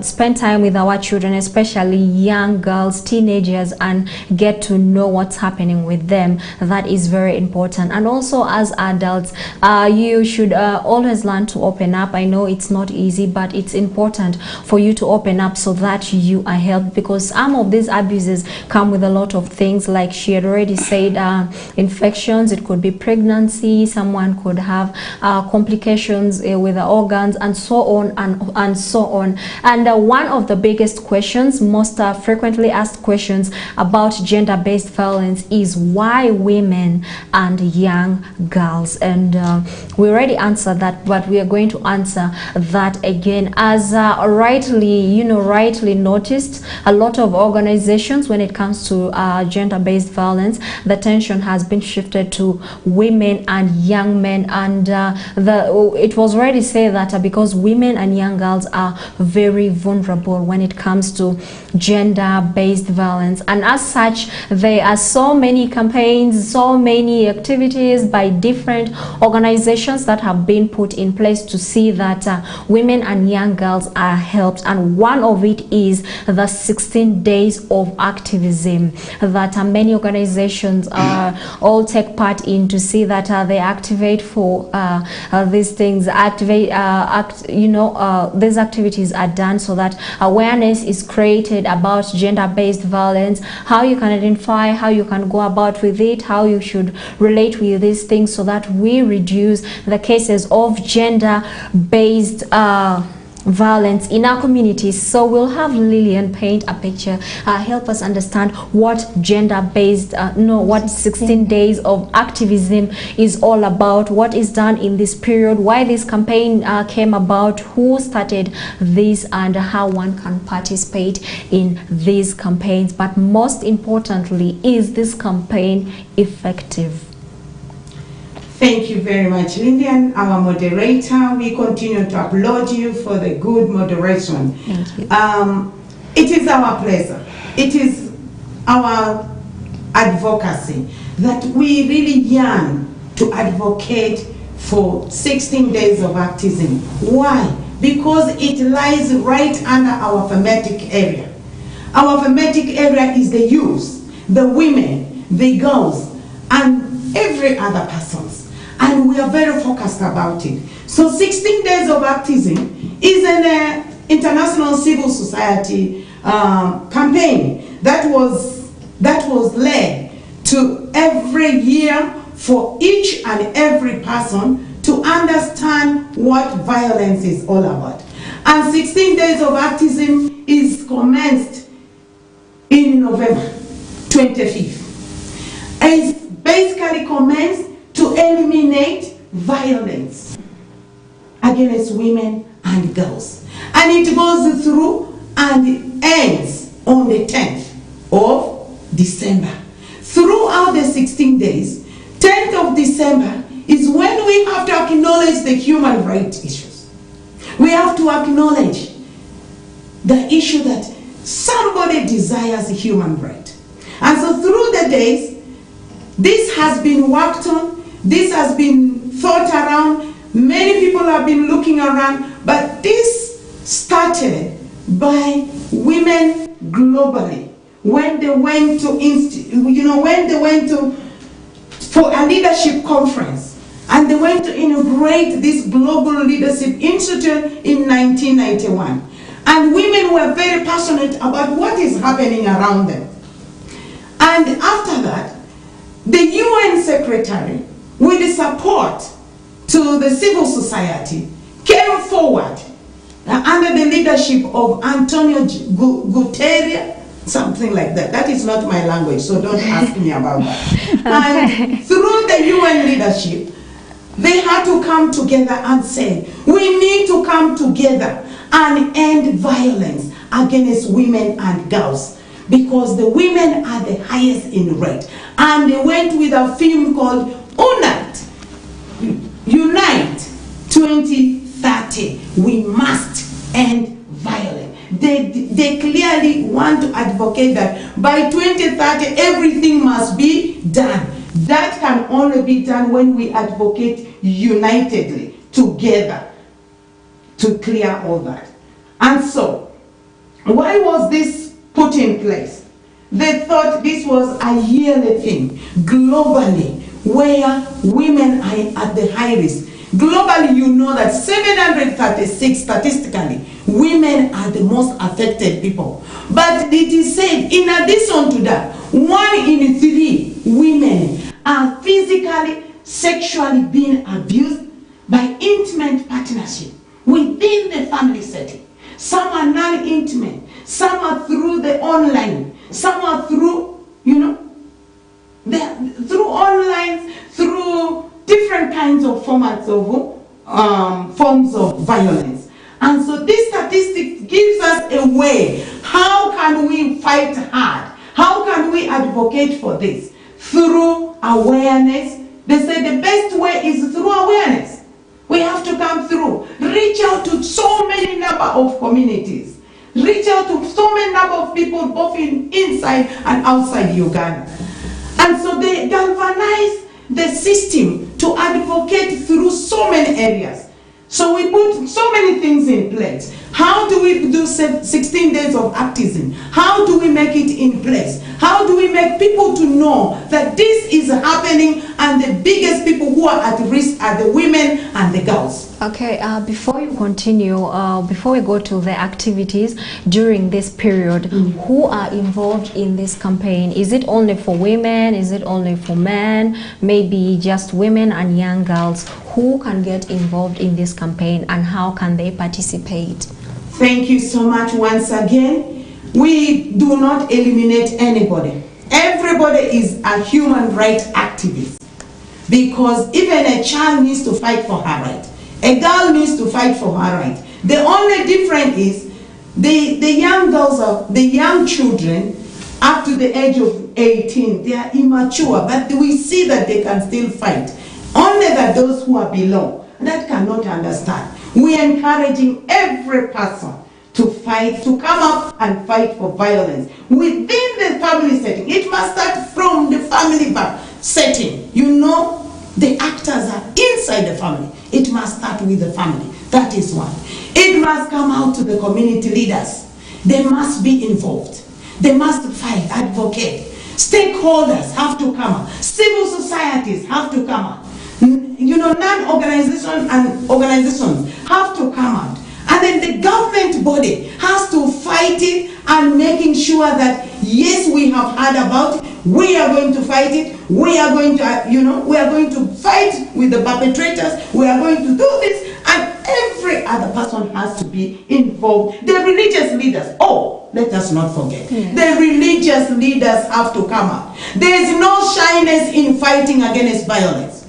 spend time with our children, especially young girls, teenagers, and get to know what's happening with them. That is very important. And also as adults, you should always learn to open up. I know it's not easy, but it's important for you to open up so that you are helped, because some of these abuses come with a lot of things, like she had already said, infections. It could be pregnancy, someone could have complications with the organs, and so on and so on. And one of the biggest questions, most frequently asked questions about gender-based violence is why women and young girls. And we already answered that, but we are going to answer that again. As rightly noticed, a lot of organizations, when it comes to gender-based violence, the attention has been shifted to women and young men. And it was already said that because women and young girls are very vulnerable when it comes to gender-based violence, and as such there are so many campaigns, so many activities by different organizations that have been put in place to see that women and young girls are helped. And one of it is the 16 days of activism that many organizations all take part in, to see that they activate for these things, these activities are done so that awareness is created about gender-based violence, how you can identify, how you can go about with it, how you should relate with these things, so that we reduce the cases of gender-based violence in our communities. So we'll have Lillian paint a picture, help us understand what gender-based, what 16 days of activism is all about, what is done in this period, why this campaign came about, who started this, and how one can participate in these campaigns. But most importantly, is this campaign effective? Thank you very much, Lillian, our moderator. We continue to applaud you for the good moderation. Thank you. It is our pleasure. It is our advocacy that we really yearn to advocate for 16 days of activism. Why? Because it lies right under our thematic area. Our thematic area is the youth, the women, the girls, and every other persons. And we are very focused about it. So 16 days of activism is international civil society campaign that was led to every year for each and every person to understand what violence is all about. And 16 days of activism is commenced in November 25th. It's basically commenced to eliminate violence against women and girls. And it goes through and it ends on the 10th of December. Throughout the 16 days, 10th of December is when we have to acknowledge the human rights issues. We have to acknowledge the issue that somebody desires a human right. And so through the days, this has been worked on, this has been thought around, many people have been looking around, but this started by women globally when they went to for a leadership conference, and they went to inaugurate this Global Leadership Institute in 1991. And women were very passionate about what is happening around them. And after that, the UN Secretary, with the support to the civil society, came forward under the leadership of Antonio Guterres, something like that. That is not my language, so don't ask me about that. Okay. And through the UN leadership, they had to come together and say, we need to come together and end violence against women and girls, because the women are the highest in rate. And they went with a film called Unite 2030. We must end violence. They clearly want to advocate that by 2030 everything must be done. That can only be done when we advocate unitedly, together, to clear all that. And so, why was this put in place? They thought this was a yearly thing, globally, where women are at the high risk. Globally, you know that 736 statistically, women are the most affected people. But it is said, in addition to that, 1 in 3 women are physically, sexually being abused by intimate partnership within the family setting. Some are non-intimate, some are through the online, some are through, through online, through different kinds of formats of forms of violence. And so this statistic gives us a way. How can we fight hard? How can we advocate for this? Through awareness. They say the best way is through awareness. We have to come through. Reach out to so many number of communities. Reach out to so many number of people both inside and outside Uganda. And so they galvanize the system to advocate through so many areas. So we put so many things in place. How do we do 16 days of activism? How do we make it in place? How do we make people to know that this is happening, and the biggest people who are at risk are the women and the girls? Okay, before you continue, before we go to the activities during this period, who are involved in this campaign? Is it only for women? Is it only for men? Maybe just women and young girls? Who can get involved in this campaign, and how can they participate? Thank you so much once again. We do not eliminate anybody. Everybody is a human rights activist, because even a child needs to fight for her right. A girl needs to fight for her right. The only difference is the young girls, the young children up to the age of 18, they are immature, but we see that they can still fight. Only that those who are below, that cannot understand. We are encouraging every person to fight, to come up and fight for violence within the family setting. It must start from the family setting. The actors are inside the family. It must start with the family. That is one. It must come out to the community leaders. They must be involved. They must fight, advocate. Stakeholders have to come out. Civil societies have to come out. Non-organizations and organizations have to come out. And then the government body has to fight it and making sure that, yes, we have heard about it, we are going to fight it, we are going to, we are going to fight with the perpetrators, we are going to do this, and every other person has to be involved. The religious leaders, let us not forget, the religious leaders have to come out. There is no shyness in fighting against violence,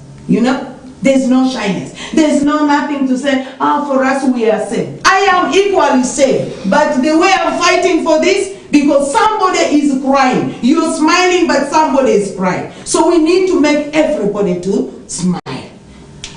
There's no shyness. There's no nothing to say, for us we are safe. I am equally safe, but the way I'm fighting for this, because somebody is crying. You're smiling, but somebody is crying. So we need to make everybody to smile.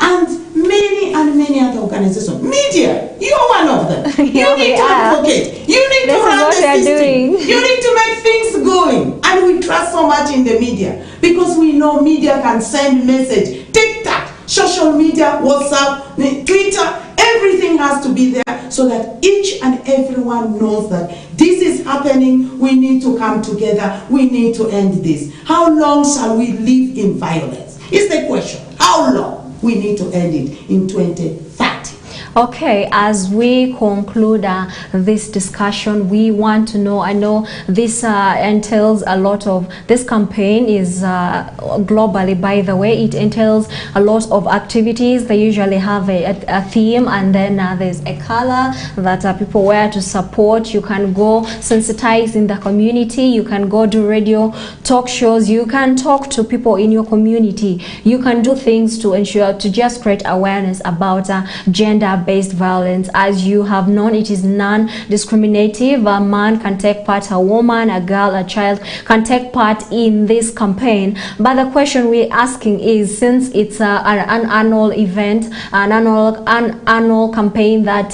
And many other organizations. Media, you're one of them. You need to advocate. You need to run the system. You need to make things going. And we trust so much in the media, because we know media can send message. TikTok, social media, WhatsApp, Twitter, everything has to be there so that each and everyone knows that this is happening. We need to come together. We need to end this. How long shall we live in violence? Is the question. How long? We need to end it in 2030. Okay, as we conclude this discussion, we want to know, I know this entails a lot of, this campaign is globally, by the way, it entails a lot of activities. They usually have a theme, and then there's a color that people wear to support. You can go sensitize in the community, you can go do radio talk shows, you can talk to people in your community, you can do things to ensure, to just create awareness about gender-based violence. As you have known, it is non-discriminative. A man can take part, a woman, a girl, a child can take part in this campaign. But the question we're asking is, since it's an annual event, an annual campaign that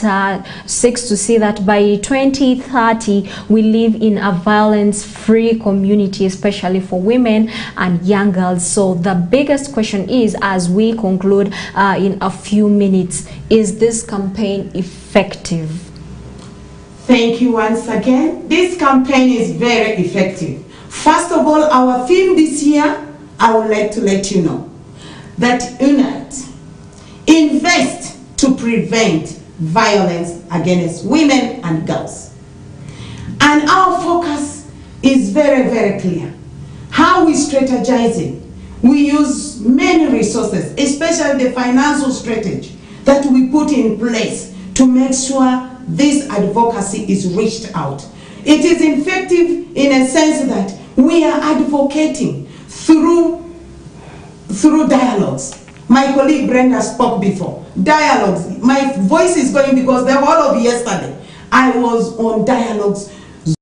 seeks to see that by 2030 we live in a violence-free community, especially for women and young girls. So the biggest question is, as we conclude in a few minutes, is this campaign effective? Thank you once again. This campaign is very effective. First of all, our theme this year, I would like to let you know that UNITE, invest to prevent violence against women and girls. And our focus is very, very clear. How we strategizing? We use many resources, especially the financial strategy that we put in place to make sure this advocacy is reached out. It is effective in a sense that we are advocating through dialogues. My colleague Brenda spoke before. Dialogues. My voice is going because the whole of yesterday I was on dialogues,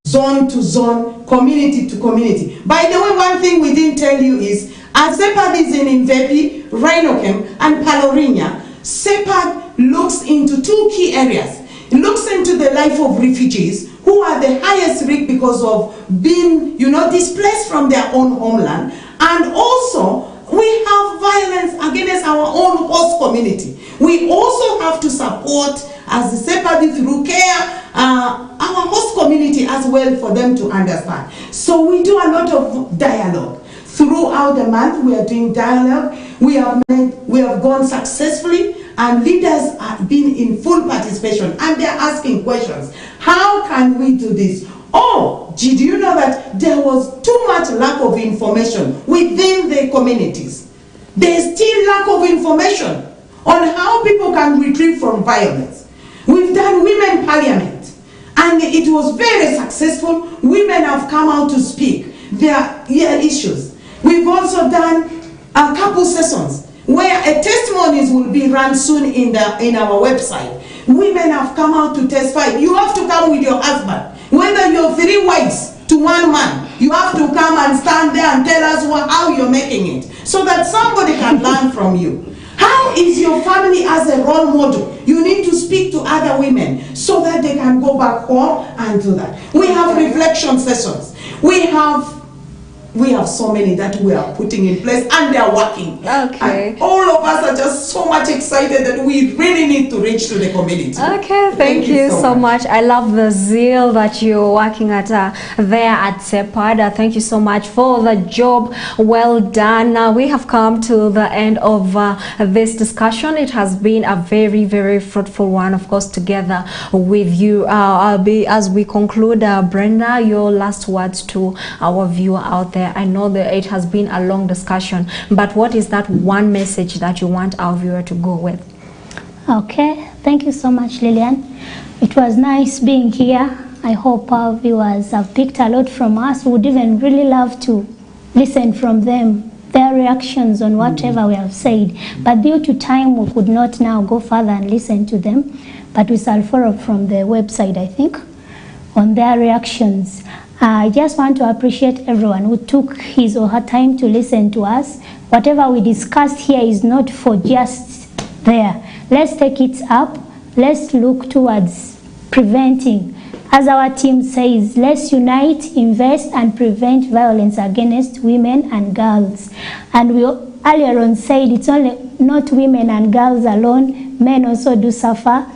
zone to zone, community to community. By the way, one thing we didn't tell you is, as SEPAD is in Mvepi, Rhinokem, and Palorinia, SEPAD looks into two key areas. It looks into the life of refugees who are the highest risk because of being, displaced from their own homeland, and also we have violence against our own host community. We also have to support, as SEPAD through care, our host community as well, for them to understand. So we do a lot of dialogue. Throughout the month, we are doing dialogue. We have gone successfully, and leaders have been in full participation, and they're asking questions. How can we do this? Did you know that there was too much lack of information within the communities? There's still lack of information on how people can retrieve from violence. We've done women parliament, and it was very successful. Women have come out to speak their issues. We've also done a couple sessions where testimonies will be run soon in our website. Women have come out to testify. You have to come with your husband. Whether you're 3 wives to 1 man, you have to come and stand there and tell us how you're making it, so that somebody can learn from you. How is your family as a role model? You need to speak to other women so that they can go back home and do that. We have reflection sessions. We have we have so many that we are putting in place, and they are working. Okay. And all of us are just so much excited that we really need to reach to the community. Okay, thank you so much. I love the zeal that you're working at there at SEPAD. Thank you so much for the job well done. We have come to the end of this discussion. It has been a very, very fruitful one, of course, together with you. As we conclude, Brenda, your last words to our viewer out there. I know that it has been a long discussion, but what is that one message that you want our viewer to go with? Okay, thank you so much, Lillian. It was nice being here. I hope our viewers have picked a lot from us. We would even really love to listen from them, their reactions on whatever we have said. But due to time, we could not now go further and listen to them. But we shall follow from the website, I think, on their reactions. I just want to appreciate everyone who took his or her time to listen to us. Whatever we discussed here is not for just there. Let's take it up. Let's look towards preventing. As our team says, let's unite, invest, and prevent violence against women and girls. And we earlier on said it's only not women and girls alone. Men also do suffer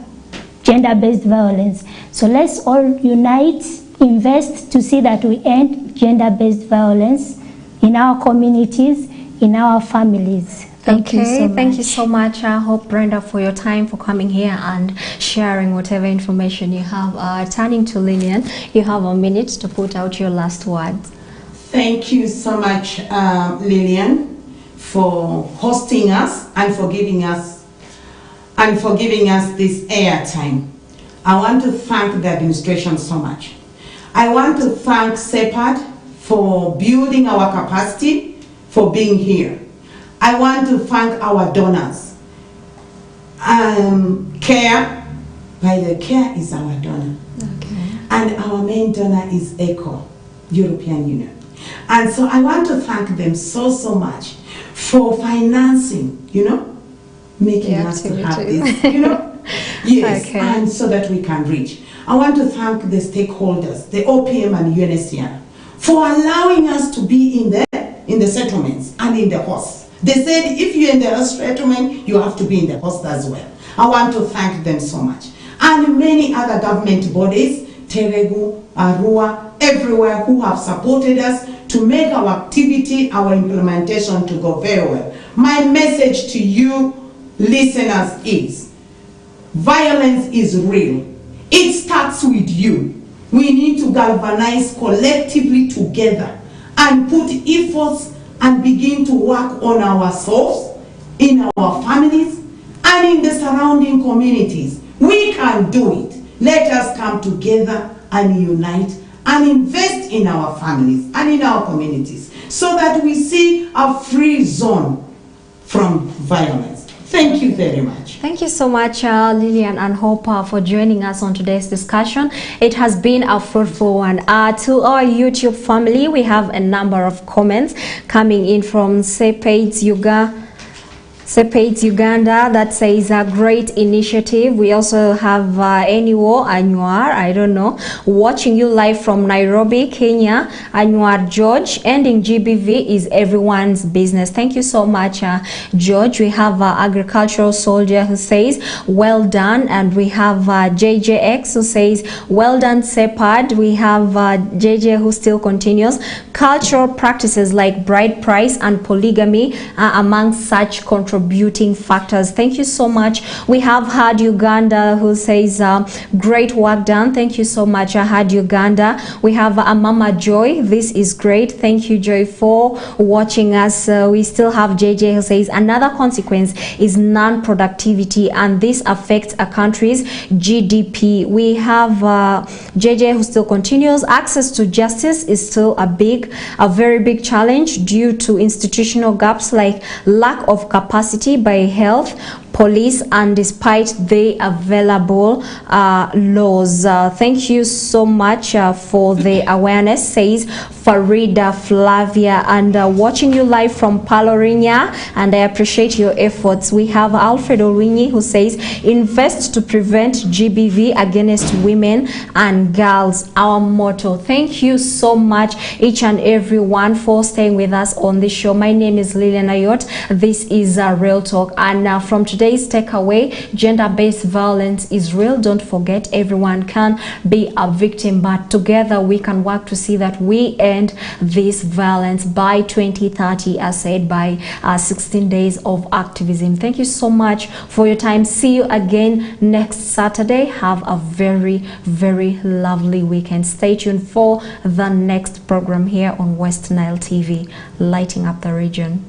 gender-based violence. So let's all unite, invest to see that we end gender-based violence in our communities, in our families. Thank you so much. Thank you so much. I hope, Brenda, for your time, for coming here and sharing whatever information you have. Turning to Lillian, you have a minute to put out your last words. Thank you so much, Lillian, for hosting us and for giving us this airtime. I want to thank the administration so much. I want to thank SEPAD for building our capacity, for being here. I want to thank our donors. CARE, by the CARE is our donor. Okay. And our main donor is ECHO, European Union. And so I want to thank them so much for financing, making us to have this, Yes, okay. And so that we can reach. I want to thank the stakeholders, the OPM and UNHCR, for allowing us to be in the settlements and in the hosts. They said if you're in the host settlement, you have to be in the host as well. I want to thank them so much. And many other government bodies, Teregu, Arua, everywhere who have supported us to make our activity, our implementation to go very well. My message to you listeners is, violence is real. It starts with you. We need to galvanize collectively together and put efforts and begin to work on ourselves, in our families, and in the surrounding communities. We can do it. Let us come together and unite and invest in our families and in our communities so that we see a free zone from violence. Thank you very much. Thank you so much, Lillian and Hope, for joining us on today's discussion. It has been a fruitful one. To our YouTube family, we have a number of comments coming in from Sepades Uganda that says a great initiative. We also have Eniwo Anwar, I don't know, watching you live from Nairobi, Kenya. Anwar George, ending GBV is everyone's business. Thank you so much, George. We have Agricultural Soldier who says well done, and we have JJX who says well done SEPAD. We have JJ who still continues. Cultural practices like bride price and polygamy are among such contributing factors. Thank you so much. We have Had Uganda who says great work done. Thank you so much, Had Uganda. We have Mama Joy. This is great. Thank you, Joy, for watching us. We still have JJ who says another consequence is non-productivity, and this affects a country's GDP. We have JJ who still continues. Access to justice is still a very big challenge due to institutional gaps like lack of capacity by health police and despite the available laws. Thank you so much for the awareness, says Farida Flavia, and watching you live from Palorinia, and I appreciate your efforts. We have Alfred Olwinyi who says invest to prevent GBV against women and girls, our motto. Thank you so much each and everyone for staying with us on this show. My name is Lillian Ayot. This is Real Talk, and from today's takeaway, gender-based violence is real. Don't forget, everyone can be a victim, but together we can work to see that we end this violence by 2030, as said, by 16 days of activism. Thank you so much for your time. See you again next Saturday. Have a very, very lovely weekend. Stay tuned for the next program here on Westnile TV, lighting up the region.